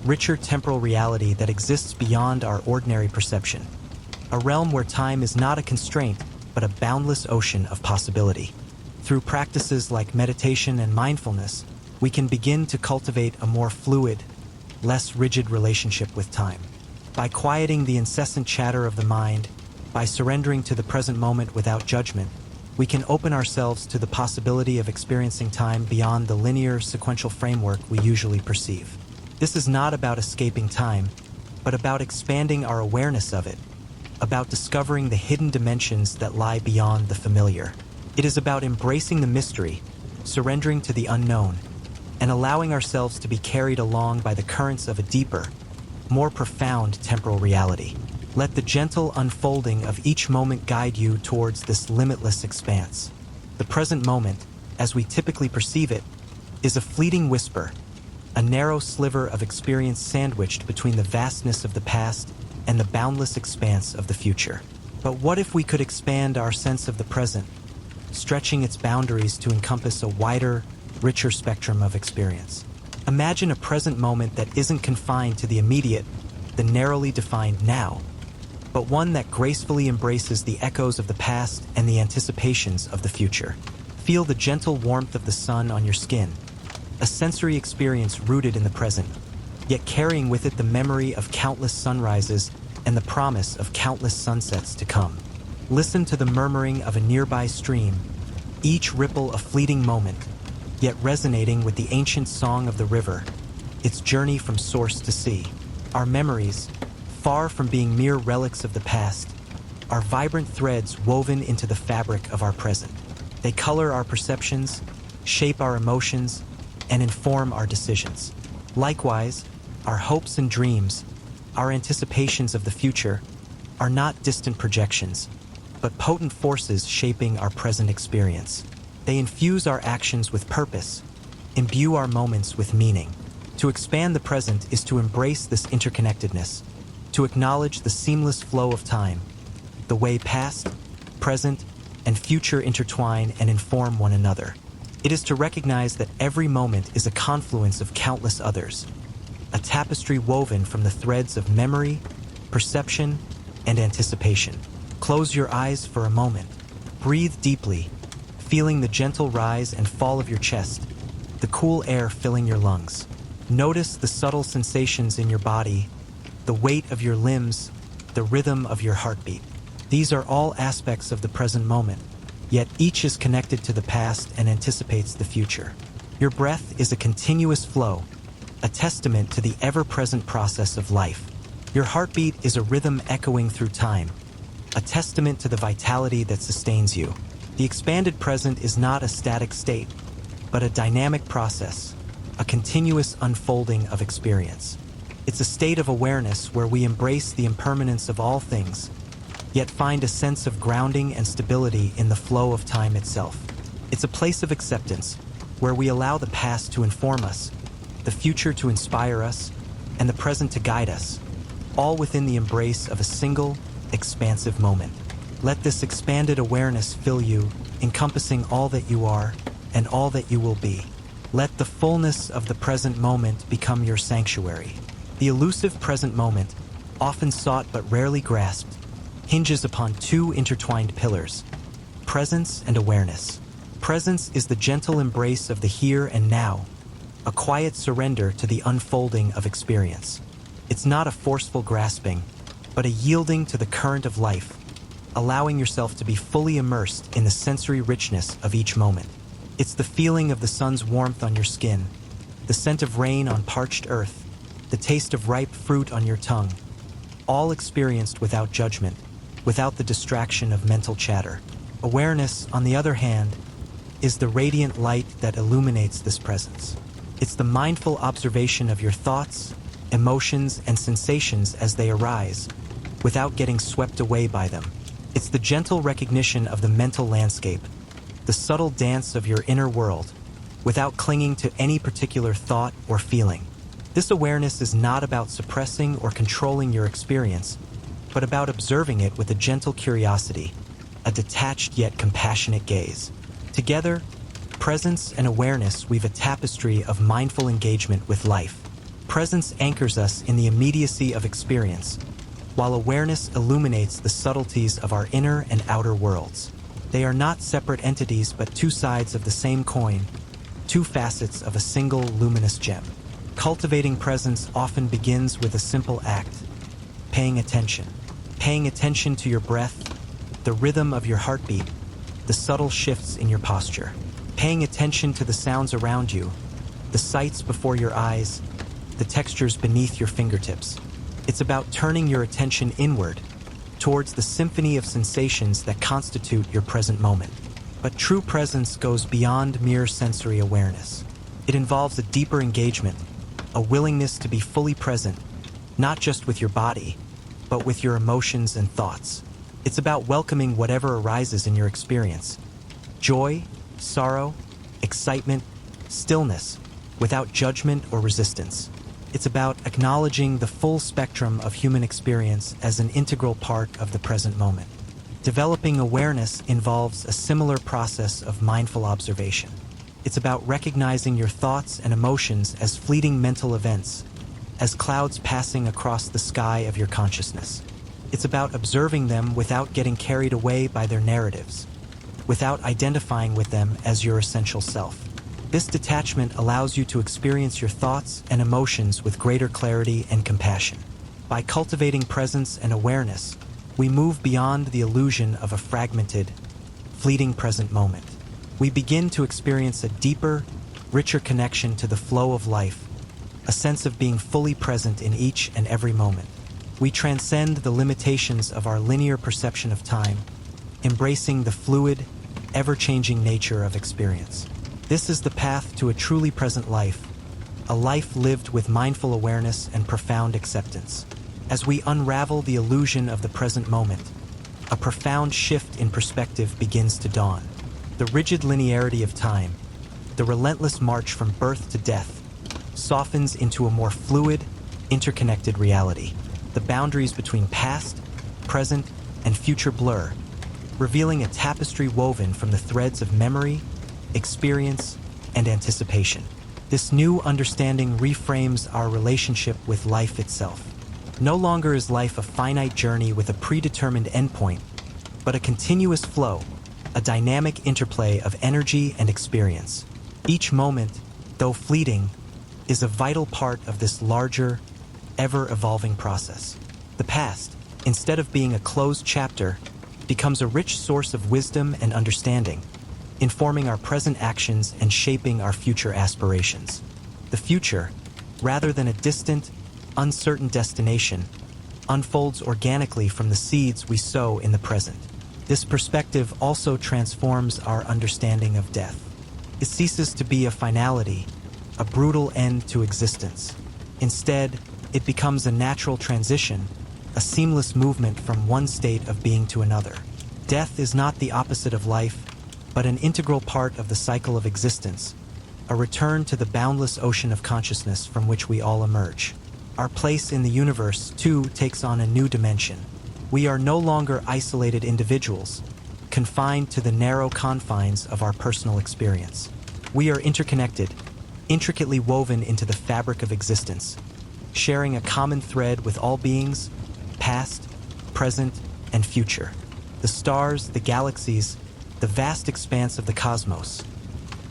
richer temporal reality that exists beyond our ordinary perception, a realm where time is not a constraint but a boundless ocean of possibility. Through practices like meditation and mindfulness, we can begin to cultivate a more fluid, less rigid relationship with time. By quieting the incessant chatter of the mind, by surrendering to the present moment without judgment, we can open ourselves to the possibility of experiencing time beyond the linear, sequential framework we usually perceive. This is not about escaping time, but about expanding our awareness of it, about discovering the hidden dimensions that lie beyond the familiar. It is about embracing the mystery, surrendering to the unknown, and allowing ourselves to be carried along by the currents of a deeper, more profound temporal reality. Let the gentle unfolding of each moment guide you towards this limitless expanse. The present moment, as we typically perceive it, is a fleeting whisper, a narrow sliver of experience sandwiched between the vastness of the past and the boundless expanse of the future. But what if we could expand our sense of the present, stretching its boundaries to encompass a wider, richer spectrum of experience? Imagine a present moment that isn't confined to the immediate, the narrowly defined now, but one that gracefully embraces the echoes of the past and the anticipations of the future. Feel the gentle warmth of the sun on your skin, a sensory experience rooted in the present, yet carrying with it the memory of countless sunrises and the promise of countless sunsets to come. Listen to the murmuring of a nearby stream, each ripple a fleeting moment, yet resonating with the ancient song of the river, its journey from source to sea. Our memories, far from being mere relics of the past, are vibrant threads woven into the fabric of our present. They color our perceptions, shape our emotions, and inform our decisions. Likewise, our hopes and dreams, our anticipations of the future, are not distant projections, but potent forces shaping our present experience. They infuse our actions with purpose, imbue our moments with meaning. To expand the present is to embrace this interconnectedness, to acknowledge the seamless flow of time, the way past, present, and future intertwine and inform one another. It is to recognize that every moment is a confluence of countless others, a tapestry woven from the threads of memory, perception, and anticipation. Close your eyes for a moment. Breathe deeply, feeling the gentle rise and fall of your chest, the cool air filling your lungs. Notice the subtle sensations in your body, the weight of your limbs, the rhythm of your heartbeat. These are all aspects of the present moment, yet each is connected to the past and anticipates the future. Your breath is a continuous flow, a testament to the ever-present process of life. Your heartbeat is a rhythm echoing through time, a testament to the vitality that sustains you. The expanded present is not a static state, but a dynamic process, a continuous unfolding of experience. It's a state of awareness where we embrace the impermanence of all things, yet find a sense of grounding and stability in the flow of time itself. It's a place of acceptance, where we allow the past to inform us, the future to inspire us, and the present to guide us, all within the embrace of a single, expansive moment. Let this expanded awareness fill you, encompassing all that you are and all that you will be. Let the fullness of the present moment become your sanctuary. The elusive present moment, often sought but rarely grasped, hinges upon two intertwined pillars: presence and awareness. Presence is the gentle embrace of the here and now, a quiet surrender to the unfolding of experience. It's not a forceful grasping, but a yielding to the current of life, allowing yourself to be fully immersed in the sensory richness of each moment. It's the feeling of the sun's warmth on your skin, the scent of rain on parched earth, the taste of ripe fruit on your tongue, all experienced without judgment, without the distraction of mental chatter. Awareness, on the other hand, is the radiant light that illuminates this presence. It's the mindful observation of your thoughts, emotions, and sensations as they arise, without getting swept away by them. It's the gentle recognition of the mental landscape, the subtle dance of your inner world, without clinging to any particular thought or feeling. This awareness is not about suppressing or controlling your experience, but about observing it with a gentle curiosity, a detached yet compassionate gaze. Together, presence and awareness weave a tapestry of mindful engagement with life. Presence anchors us in the immediacy of experience, while awareness illuminates the subtleties of our inner and outer worlds. They are not separate entities but two sides of the same coin, two facets of a single luminous gem. Cultivating presence often begins with a simple act: paying attention. Paying attention to your breath, the rhythm of your heartbeat, the subtle shifts in your posture. Paying attention to the sounds around you, the sights before your eyes, the textures beneath your fingertips. It's about turning your attention inward, towards the symphony of sensations that constitute your present moment. But true presence goes beyond mere sensory awareness. It involves a deeper engagement, a willingness to be fully present, not just with your body, but with your emotions and thoughts. It's about welcoming whatever arises in your experience: joy, sorrow, excitement, stillness, without judgment or resistance. It's about acknowledging the full spectrum of human experience as an integral part of the present moment. Developing awareness involves a similar process of mindful observation. It's about recognizing your thoughts and emotions as fleeting mental events, as clouds passing across the sky of your consciousness. It's about observing them without getting carried away by their narratives, without identifying with them as your essential self. This detachment allows you to experience your thoughts and emotions with greater clarity and compassion. By cultivating presence and awareness, we move beyond the illusion of a fragmented, fleeting present moment. We begin to experience a deeper, richer connection to the flow of life, a sense of being fully present in each and every moment. We transcend the limitations of our linear perception of time, embracing the fluid, ever-changing nature of experience. This is the path to a truly present life, a life lived with mindful awareness and profound acceptance. As we unravel the illusion of the present moment, a profound shift in perspective begins to dawn. The rigid linearity of time, the relentless march from birth to death, softens into a more fluid, interconnected reality. The boundaries between past, present, and future blur, revealing a tapestry woven from the threads of memory, experience, and anticipation. This new understanding reframes our relationship with life itself. No longer is life a finite journey with a predetermined endpoint, but a continuous flow, a dynamic interplay of energy and experience. Each moment, though fleeting, is a vital part of this larger, ever-evolving process. The past, instead of being a closed chapter, becomes a rich source of wisdom and understanding, informing our present actions and shaping our future aspirations. The future, rather than a distant, uncertain destination, unfolds organically from the seeds we sow in the present. This perspective also transforms our understanding of death. It ceases to be a finality, a brutal end to existence. Instead, it becomes a natural transition, a seamless movement from one state of being to another. Death is not the opposite of life, but an integral part of the cycle of existence, a return to the boundless ocean of consciousness from which we all emerge. Our place in the universe, too, takes on a new dimension. We are no longer isolated individuals, confined to the narrow confines of our personal experience. We are interconnected, intricately woven into the fabric of existence, sharing a common thread with all beings, past, present, and future. The stars, the galaxies, the vast expanse of the cosmos,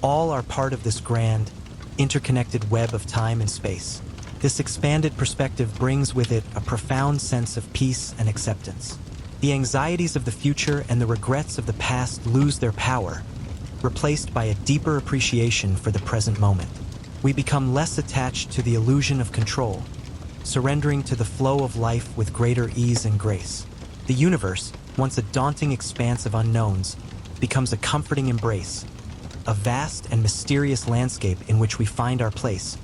all are part of this grand, interconnected web of time and space. This expanded perspective brings with it a profound sense of peace and acceptance. The anxieties of the future and the regrets of the past lose their power, replaced by a deeper appreciation for the present moment. We become less attached to the illusion of control, surrendering to the flow of life with greater ease and grace. The universe, once a daunting expanse of unknowns, becomes a comforting embrace, a vast and mysterious landscape in which we find our place,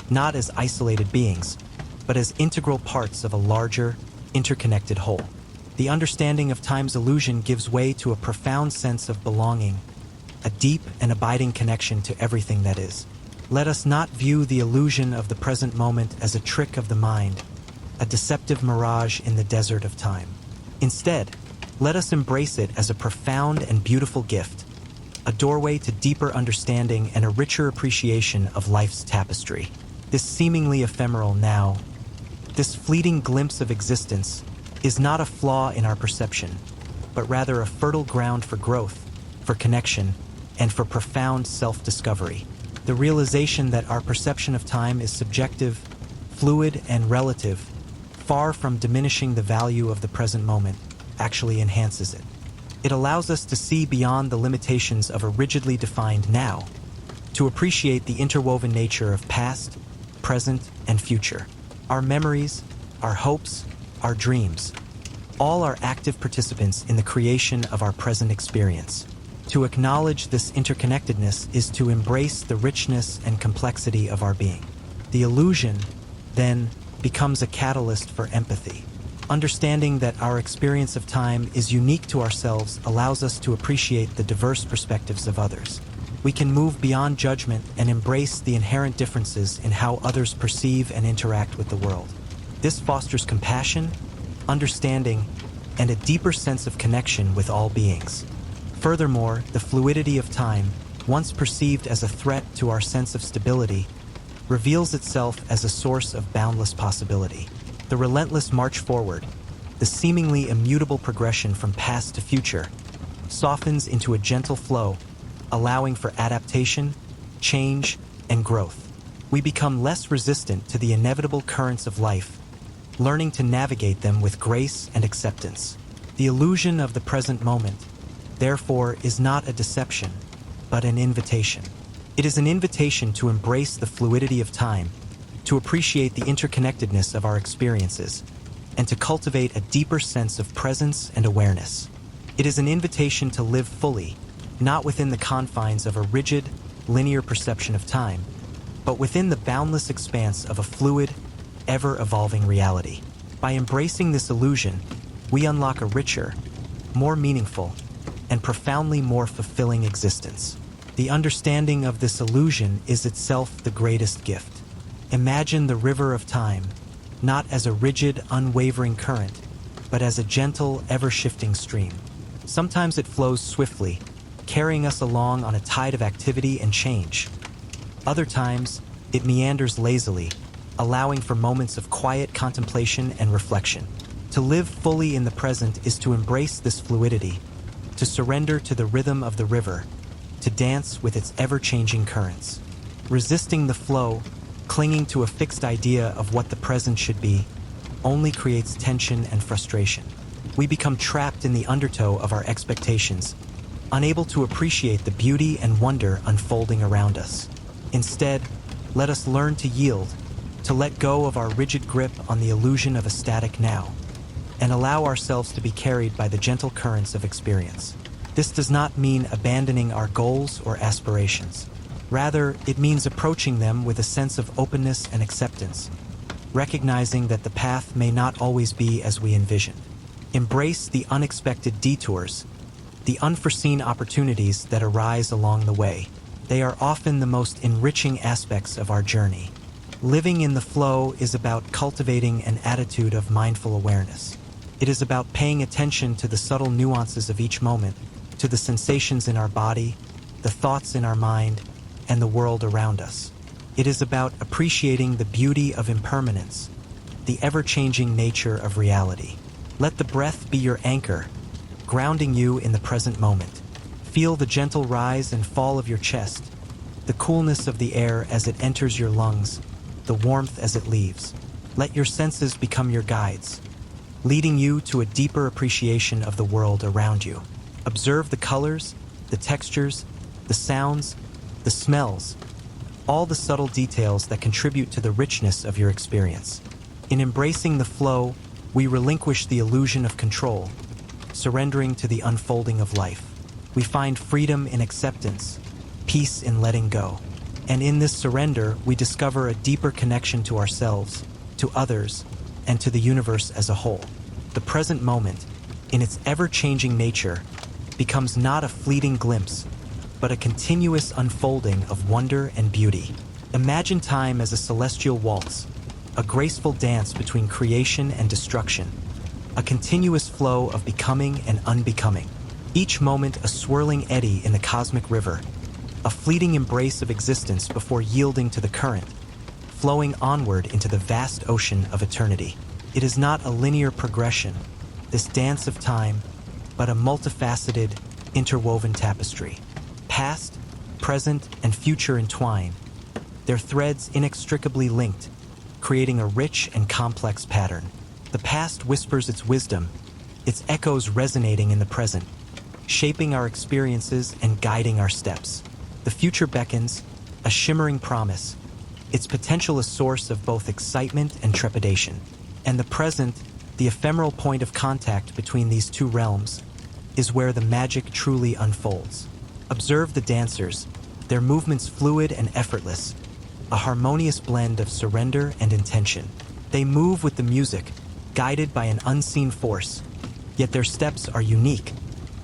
not as isolated beings, but as integral parts of a larger, interconnected whole. The understanding of time's illusion gives way to a profound sense of belonging, a deep and abiding connection to everything that is. Let us not view the illusion of the present moment as a trick of the mind, a deceptive mirage in the desert of time. Instead, let us embrace it as a profound and beautiful gift, a doorway to deeper understanding and a richer appreciation of life's tapestry. This seemingly ephemeral now, this fleeting glimpse of existence, is not a flaw in our perception, but rather a fertile ground for growth, for connection, and for profound self-discovery. The realization that our perception of time is subjective, fluid, and relative, far from diminishing the value of the present moment, actually enhances it. It allows us to see beyond the limitations of a rigidly defined now, to appreciate the interwoven nature of past, present, and future. Our memories, our hopes, our dreams, all are active participants in the creation of our present experience. To acknowledge this interconnectedness is to embrace the richness and complexity of our being. The illusion, then, becomes a catalyst for empathy. Understanding that our experience of time is unique to ourselves allows us to appreciate the diverse perspectives of others. We can move beyond judgment and embrace the inherent differences in how others perceive and interact with the world. This fosters compassion, understanding, and a deeper sense of connection with all beings. Furthermore, the fluidity of time, once perceived as a threat to our sense of stability, reveals itself as a source of boundless possibility. The relentless march forward, the seemingly immutable progression from past to future, softens into a gentle flow, allowing for adaptation, change, and growth. We become less resistant to the inevitable currents of life, learning to navigate them with grace and acceptance. The illusion of the present moment, therefore, is not a deception, but an invitation. It is an invitation to embrace the fluidity of time, to appreciate the interconnectedness of our experiences, and to cultivate a deeper sense of presence and awareness. It is an invitation to live fully, not within the confines of a rigid, linear perception of time, but within the boundless expanse of a fluid, ever-evolving reality. By embracing this illusion, we unlock a richer, more meaningful, and profoundly more fulfilling existence. The understanding of this illusion is itself the greatest gift. Imagine the river of time, not as a rigid, unwavering current, but as a gentle, ever-shifting stream. Sometimes it flows swiftly, carrying us along on a tide of activity and change. Other times, it meanders lazily, allowing for moments of quiet contemplation and reflection. To live fully in the present is to embrace this fluidity, to surrender to the rhythm of the river, to dance with its ever-changing currents. Resisting the flow, clinging to a fixed idea of what the present should be, only creates tension and frustration. We become trapped in the undertow of our expectations, unable to appreciate the beauty and wonder unfolding around us. Instead, let us learn to yield, to let go of our rigid grip on the illusion of a static now, and allow ourselves to be carried by the gentle currents of experience. This does not mean abandoning our goals or aspirations. Rather, it means approaching them with a sense of openness and acceptance, recognizing that the path may not always be as we envision. Embrace the unexpected detours, the unforeseen opportunities that arise along the way. They are often the most enriching aspects of our journey. Living in the flow is about cultivating an attitude of mindful awareness. It is about paying attention to the subtle nuances of each moment, to the sensations in our body, the thoughts in our mind, and the world around us. It is about appreciating the beauty of impermanence, the ever-changing nature of reality. Let the breath be your anchor, grounding you in the present moment. Feel the gentle rise and fall of your chest, the coolness of the air as it enters your lungs, the warmth as it leaves. Let your senses become your guides, leading you to a deeper appreciation of the world around you. Observe the colors, the textures, the sounds, the smells, all the subtle details that contribute to the richness of your experience. In embracing the flow, we relinquish the illusion of control, surrendering to the unfolding of life. We find freedom in acceptance, peace in letting go. And in this surrender, we discover a deeper connection to ourselves, to others, and to the universe as a whole. The present moment, in its ever-changing nature, becomes not a fleeting glimpse, but a continuous unfolding of wonder and beauty. Imagine time as a celestial waltz, a graceful dance between creation and destruction, a continuous flow of becoming and unbecoming. Each moment a swirling eddy in the cosmic river, a fleeting embrace of existence before yielding to the current, flowing onward into the vast ocean of eternity. It is not a linear progression, this dance of time, but a multifaceted, interwoven tapestry. Past, present, and future entwine, their threads inextricably linked, creating a rich and complex pattern. The past whispers its wisdom, its echoes resonating in the present, shaping our experiences and guiding our steps. The future beckons, a shimmering promise, its potential a source of both excitement and trepidation. And the present, the ephemeral point of contact between these two realms, is where the magic truly unfolds. Observe the dancers, their movements fluid and effortless, a harmonious blend of surrender and intention. They move with the music, guided by an unseen force, yet their steps are unique,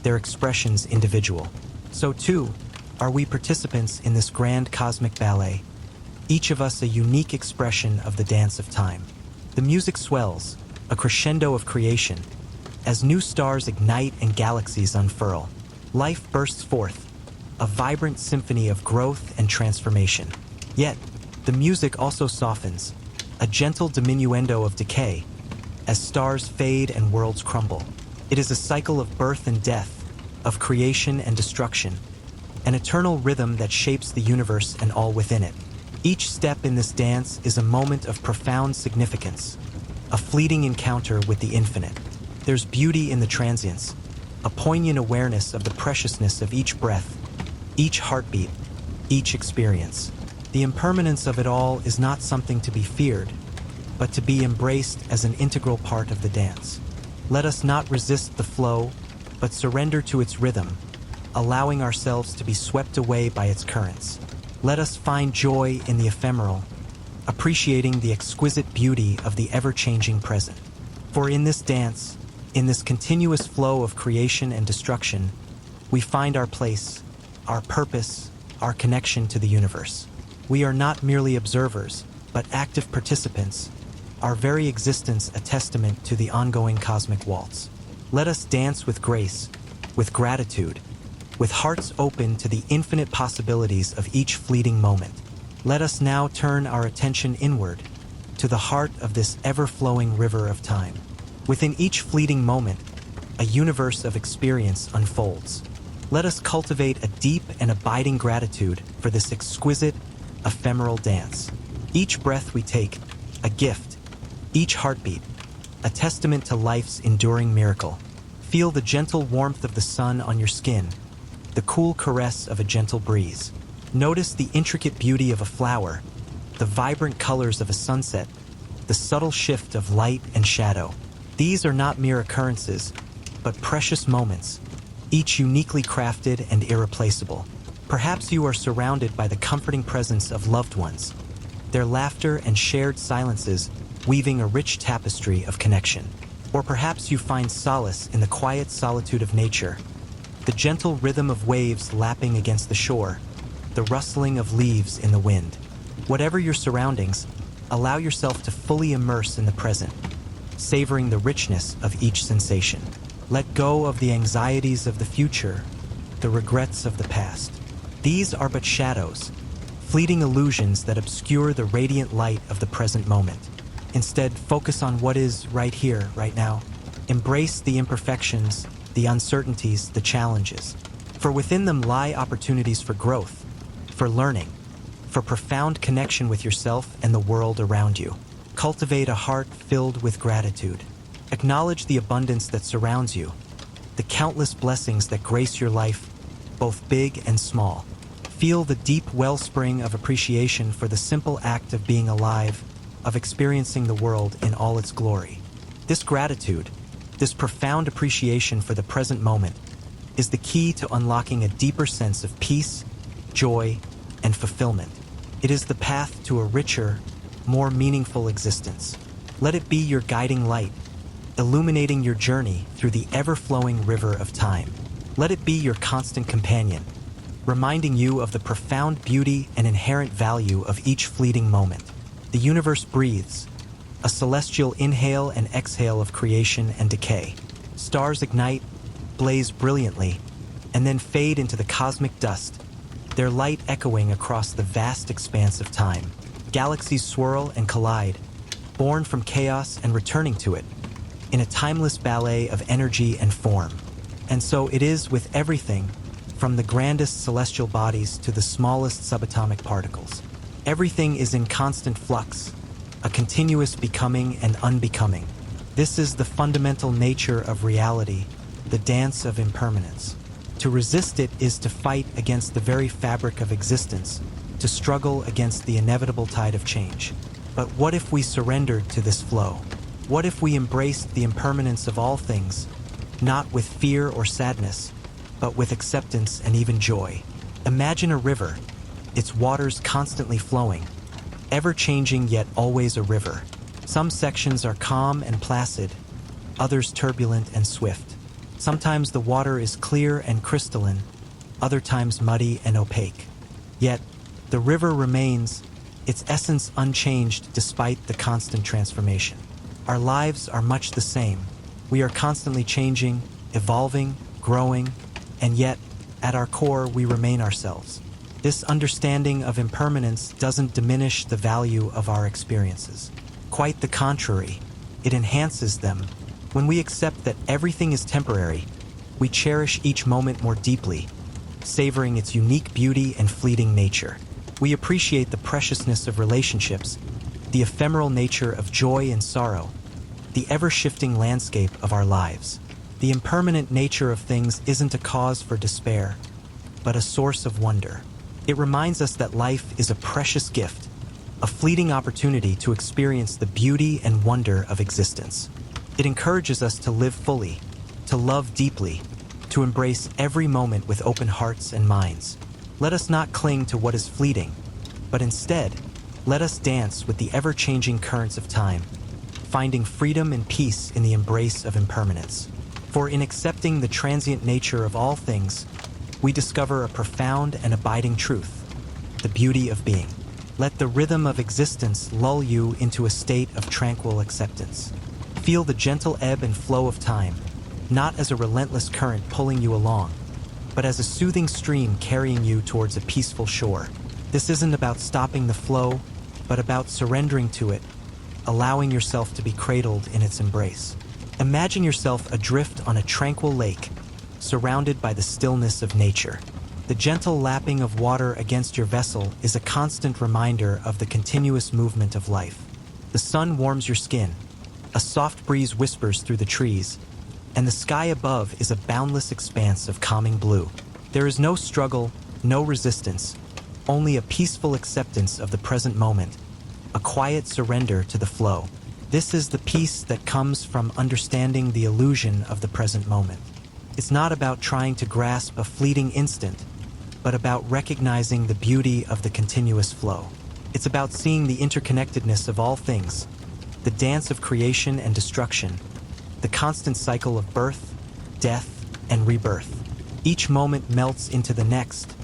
their expressions individual. So too, are we participants in this grand cosmic ballet, each of us a unique expression of the dance of time. The music swells, a crescendo of creation, as new stars ignite and galaxies unfurl. Life bursts forth, a vibrant symphony of growth and transformation. Yet, the music also softens, a gentle diminuendo of decay, as stars fade and worlds crumble. It is a cycle of birth and death, of creation and destruction, an eternal rhythm that shapes the universe and all within it. Each step in this dance is a moment of profound significance, a fleeting encounter with the infinite. There's beauty in the transience, a poignant awareness of the preciousness of each breath, each heartbeat, each experience. The impermanence of it all is not something to be feared, but to be embraced as an integral part of the dance. Let us not resist the flow, but surrender to its rhythm, allowing ourselves to be swept away by its currents. Let us find joy in the ephemeral, appreciating the exquisite beauty of the ever-changing present. For in this dance, in this continuous flow of creation and destruction, we find our place, our purpose, our connection to the universe. We are not merely observers, but active participants, our very existence a testament to the ongoing cosmic waltz. Let us dance with grace, with gratitude, with hearts open to the infinite possibilities of each fleeting moment. Let us now turn our attention inward, to the heart of this ever-flowing river of time. Within each fleeting moment, a universe of experience unfolds. Let us cultivate a deep and abiding gratitude for this exquisite, ephemeral dance. Each breath we take, a gift. Each heartbeat, a testament to life's enduring miracle. Feel the gentle warmth of the sun on your skin, the cool caress of a gentle breeze. Notice the intricate beauty of a flower, the vibrant colors of a sunset, the subtle shift of light and shadow. These are not mere occurrences, but precious moments, each uniquely crafted and irreplaceable. Perhaps you are surrounded by the comforting presence of loved ones, their laughter and shared silences weaving a rich tapestry of connection. Or perhaps you find solace in the quiet solitude of nature, the gentle rhythm of waves lapping against the shore, the rustling of leaves in the wind. Whatever your surroundings, allow yourself to fully immerse in the present, savoring the richness of each sensation. Let go of the anxieties of the future, the regrets of the past. These are but shadows, fleeting illusions that obscure the radiant light of the present moment. Instead, focus on what is right here, right now. Embrace the imperfections, the uncertainties, the challenges. For within them lie opportunities for growth, for learning, for profound connection with yourself and the world around you. Cultivate a heart filled with gratitude. Acknowledge the abundance that surrounds you, the countless blessings that grace your life, both big and small. Feel the deep wellspring of appreciation for the simple act of being alive, of experiencing the world in all its glory. This gratitude, this profound appreciation for the present moment, is the key to unlocking a deeper sense of peace, joy, and fulfillment. It is the path to a richer, more meaningful existence. Let it be your guiding light, illuminating your journey through the ever-flowing river of time. Let it be your constant companion, reminding you of the profound beauty and inherent value of each fleeting moment. The universe breathes, a celestial inhale and exhale of creation and decay. Stars ignite, blaze brilliantly, and then fade into the cosmic dust, their light echoing across the vast expanse of time. Galaxies swirl and collide, born from chaos and returning to it, in a timeless ballet of energy and form. And so it is with everything, from the grandest celestial bodies to the smallest subatomic particles. Everything is in constant flux, a continuous becoming and unbecoming. This is the fundamental nature of reality, the dance of impermanence. To resist it is to fight against the very fabric of existence, to struggle against the inevitable tide of change. But what if we surrendered to this flow? What if we embraced the impermanence of all things, not with fear or sadness, but with acceptance and even joy? Imagine a river, its waters constantly flowing, ever-changing yet always a river. Some sections are calm and placid, others turbulent and swift. Sometimes the water is clear and crystalline, other times muddy and opaque. Yet, the river remains, its essence unchanged despite the constant transformation. Our lives are much the same. We are constantly changing, evolving, growing, and yet, at our core, we remain ourselves. This understanding of impermanence doesn't diminish the value of our experiences. Quite the contrary, it enhances them. When we accept that everything is temporary, we cherish each moment more deeply, savoring its unique beauty and fleeting nature. We appreciate the preciousness of relationships, the ephemeral nature of joy and sorrow, the ever-shifting landscape of our lives. The impermanent nature of things isn't a cause for despair, but a source of wonder. It reminds us that life is a precious gift, a fleeting opportunity to experience the beauty and wonder of existence. It encourages us to live fully, to love deeply, to embrace every moment with open hearts and minds. Let us not cling to what is fleeting, but instead, let us dance with the ever-changing currents of time, finding freedom and peace in the embrace of impermanence. For in accepting the transient nature of all things, we discover a profound and abiding truth, the beauty of being. Let the rhythm of existence lull you into a state of tranquil acceptance. Feel the gentle ebb and flow of time, not as a relentless current pulling you along, but as a soothing stream carrying you towards a peaceful shore. This isn't about stopping the flow, but about surrendering to it, allowing yourself to be cradled in its embrace. Imagine yourself adrift on a tranquil lake, surrounded by the stillness of nature. The gentle lapping of water against your vessel is a constant reminder of the continuous movement of life. The sun warms your skin, a soft breeze whispers through the trees, and the sky above is a boundless expanse of calming blue. There is no struggle, no resistance, only a peaceful acceptance of the present moment, a quiet surrender to the flow. This is the peace that comes from understanding the illusion of the present moment. It's not about trying to grasp a fleeting instant, but about recognizing the beauty of the continuous flow. It's about seeing the interconnectedness of all things, the dance of creation and destruction, the constant cycle of birth, death, and rebirth. Each moment melts into the next,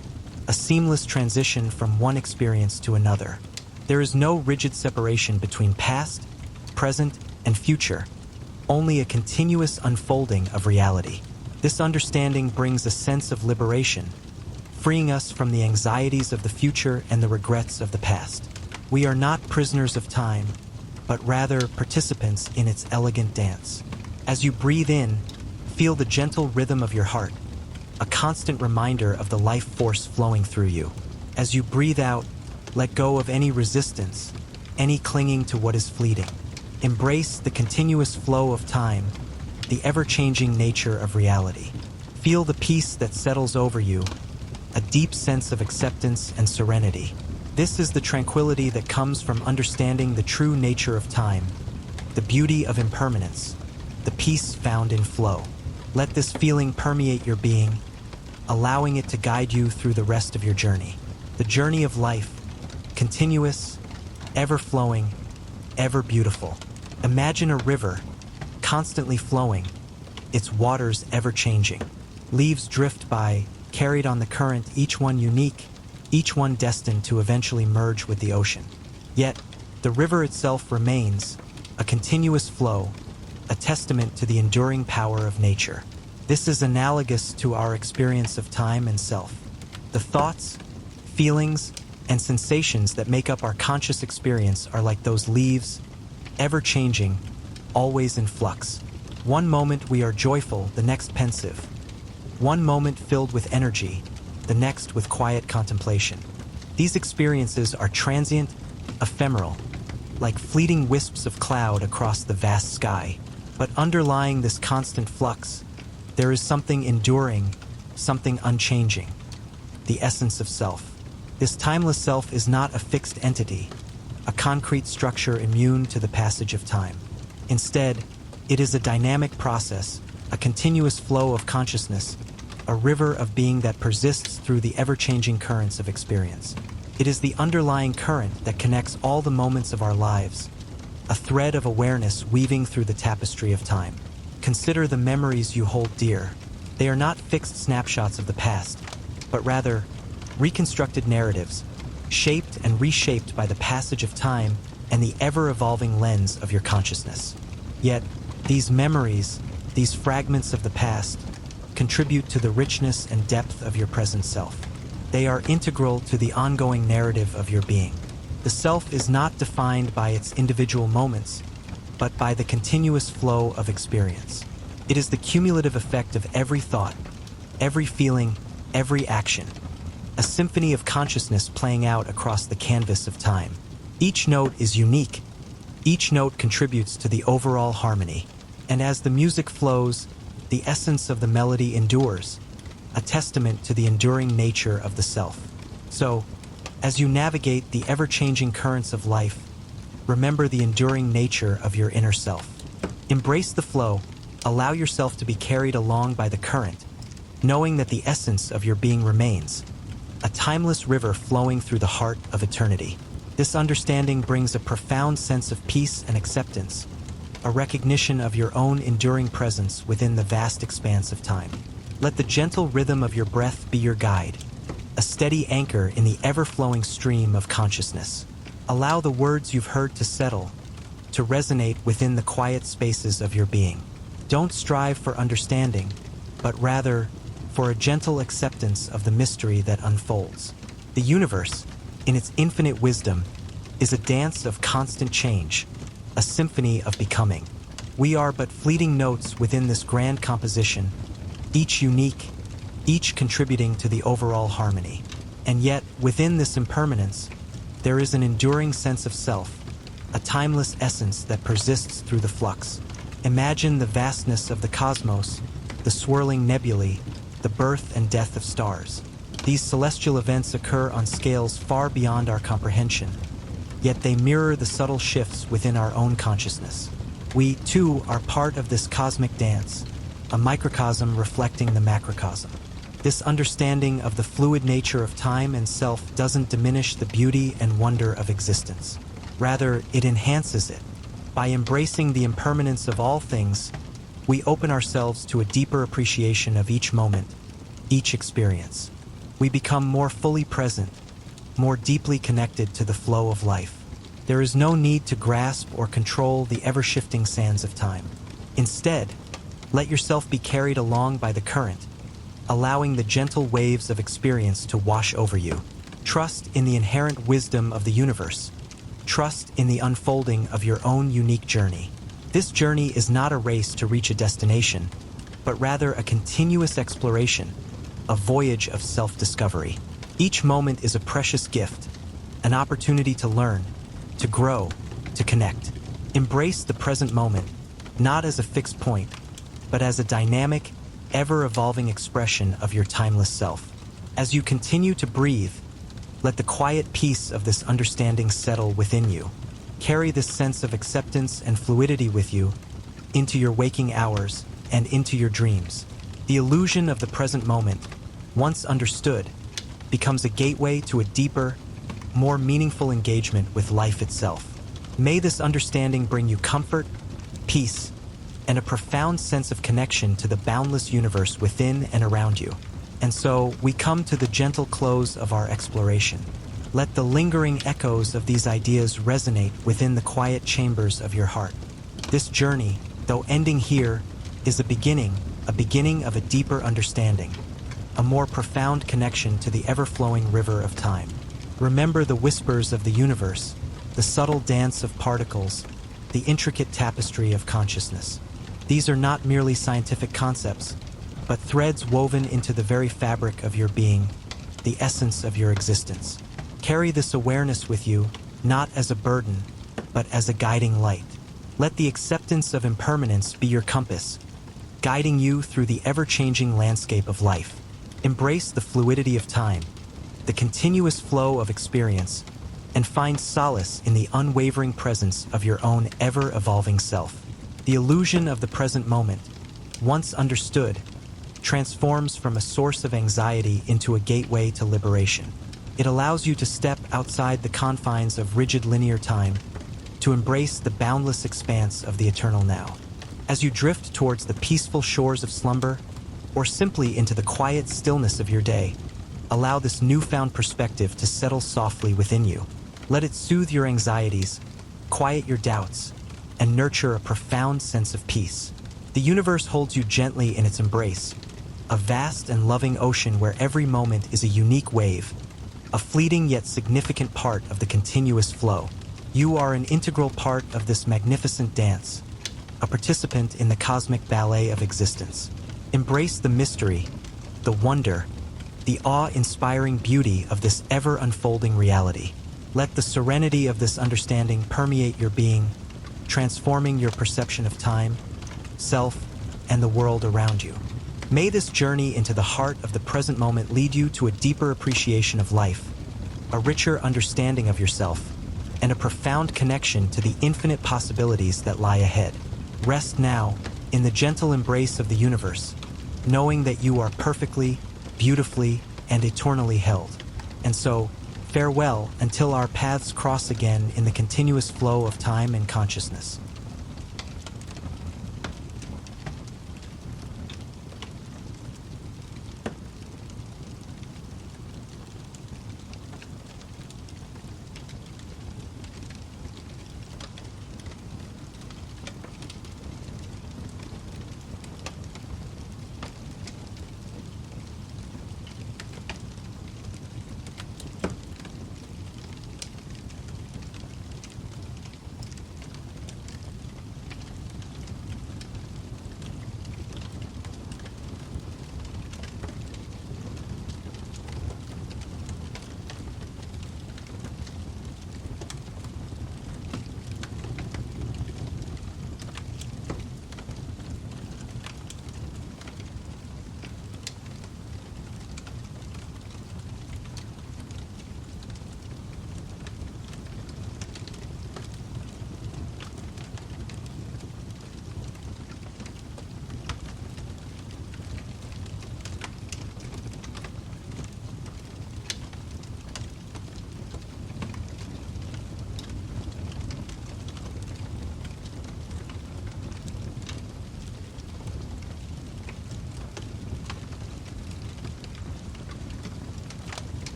a seamless transition from one experience to another. There is no rigid separation between past, present, and future. only a continuous unfolding of reality. This understanding brings a sense of liberation, freeing us from the anxieties of the future and the regrets of the past. We are not prisoners of time, but rather participants in its elegant dance. As you breathe in, feel the gentle rhythm of your heart, a constant reminder of the life force flowing through you. As you breathe out, let go of any resistance, any clinging to what is fleeting. Embrace the continuous flow of time, the ever-changing nature of reality. Feel the peace that settles over you, a deep sense of acceptance and serenity. This is the tranquility that comes from understanding the true nature of time, the beauty of impermanence, the peace found in flow. Let this feeling permeate your being, allowing it to guide you through the rest of your journey. The journey of life, continuous, ever-flowing, ever beautiful. Imagine a river, constantly flowing, its waters ever-changing. Leaves drift by, carried on the current, each one unique, each one destined to eventually merge with the ocean. Yet, the river itself remains, a continuous flow, a testament to the enduring power of nature. This is analogous to our experience of time and self. The thoughts, feelings, and sensations that make up our conscious experience are like those leaves, ever-changing, always in flux. One moment we are joyful, the next pensive. One moment filled with energy, the next with quiet contemplation. These experiences are transient, ephemeral, like fleeting wisps of cloud across the vast sky. But underlying this constant flux, there is something enduring, something unchanging, the essence of self. This timeless self is not a fixed entity, a concrete structure immune to the passage of time. Instead, it is a dynamic process, a continuous flow of consciousness, a river of being that persists through the ever-changing currents of experience. It is the underlying current that connects all the moments of our lives, a thread of awareness weaving through the tapestry of time. Consider the memories you hold dear. They are not fixed snapshots of the past, but rather reconstructed narratives, shaped and reshaped by the passage of time and the ever-evolving lens of your consciousness. Yet, these memories, these fragments of the past, contribute to the richness and depth of your present self. They are integral to the ongoing narrative of your being. The self is not defined by its individual moments, but by the continuous flow of experience. It is the cumulative effect of every thought, every feeling, every action, a symphony of consciousness playing out across the canvas of time. Each note is unique. Each note contributes to the overall harmony. And as the music flows, the essence of the melody endures, a testament to the enduring nature of the self. So, as you navigate the ever-changing currents of life, remember the enduring nature of your inner self. Embrace the flow, allow yourself to be carried along by the current, knowing that the essence of your being remains, a timeless river flowing through the heart of eternity. This understanding brings a profound sense of peace and acceptance, a recognition of your own enduring presence within the vast expanse of time. Let the gentle rhythm of your breath be your guide, a steady anchor in the ever-flowing stream of consciousness. Allow the words you've heard to settle, to resonate within the quiet spaces of your being. Don't strive for understanding, but rather for a gentle acceptance of the mystery that unfolds. The universe, in its infinite wisdom, is a dance of constant change, a symphony of becoming. We are but fleeting notes within this grand composition, each unique, each contributing to the overall harmony. And yet, within this impermanence, there is an enduring sense of self, a timeless essence that persists through the flux. Imagine the vastness of the cosmos, the swirling nebulae, the birth and death of stars. These celestial events occur on scales far beyond our comprehension, yet they mirror the subtle shifts within our own consciousness. We, too, are part of this cosmic dance, a microcosm reflecting the macrocosm. This understanding of the fluid nature of time and self doesn't diminish the beauty and wonder of existence. Rather, it enhances it. By embracing the impermanence of all things, we open ourselves to a deeper appreciation of each moment, each experience. We become more fully present, more deeply connected to the flow of life. There is no need to grasp or control the ever-shifting sands of time. Instead, let yourself be carried along by the current, allowing the gentle waves of experience to wash over you. Trust in the inherent wisdom of the universe. Trust in the unfolding of your own unique journey. This journey is not a race to reach a destination, but rather a continuous exploration, a voyage of self-discovery. Each moment is a precious gift, an opportunity to learn, to grow, to connect. Embrace the present moment, not as a fixed point, but as a dynamic, ever-evolving expression of your timeless self. As you continue to breathe, let the quiet peace of this understanding settle within you. Carry this sense of acceptance and fluidity with you into your waking hours and into your dreams. The illusion of the present moment, once understood, becomes a gateway to a deeper, more meaningful engagement with life itself. May this understanding bring you comfort, peace, and a profound sense of connection to the boundless universe within and around you. And so, we come to the gentle close of our exploration. Let the lingering echoes of these ideas resonate within the quiet chambers of your heart. This journey, though ending here, is a beginning of a deeper understanding, a more profound connection to the ever-flowing river of time. Remember the whispers of the universe, the subtle dance of particles, the intricate tapestry of consciousness. These are not merely scientific concepts, but threads woven into the very fabric of your being, the essence of your existence. Carry this awareness with you, not as a burden, but as a guiding light. Let the acceptance of impermanence be your compass, guiding you through the ever-changing landscape of life. Embrace the fluidity of time, the continuous flow of experience, and find solace in the unwavering presence of your own ever-evolving self. The illusion of the present moment, once understood, transforms from a source of anxiety into a gateway to liberation. It allows you to step outside the confines of rigid linear time, to embrace the boundless expanse of the eternal now. As you drift towards the peaceful shores of slumber, or simply into the quiet stillness of your day, allow this newfound perspective to settle softly within you. Let it soothe your anxieties, quiet your doubts, and nurture a profound sense of peace. The universe holds you gently in its embrace, a vast and loving ocean where every moment is a unique wave, a fleeting yet significant part of the continuous flow. You are an integral part of this magnificent dance, a participant in the cosmic ballet of existence. Embrace the mystery, the wonder, the awe-inspiring beauty of this ever-unfolding reality. Let the serenity of this understanding permeate your being, transforming your perception of time, self, and the world around you. May this journey into the heart of the present moment lead you to a deeper appreciation of life, a richer understanding of yourself, and a profound connection to the infinite possibilities that lie ahead. Rest now in the gentle embrace of the universe, knowing that you are perfectly, beautifully, and eternally held. And so, farewell until our paths cross again in the continuous flow of time and consciousness.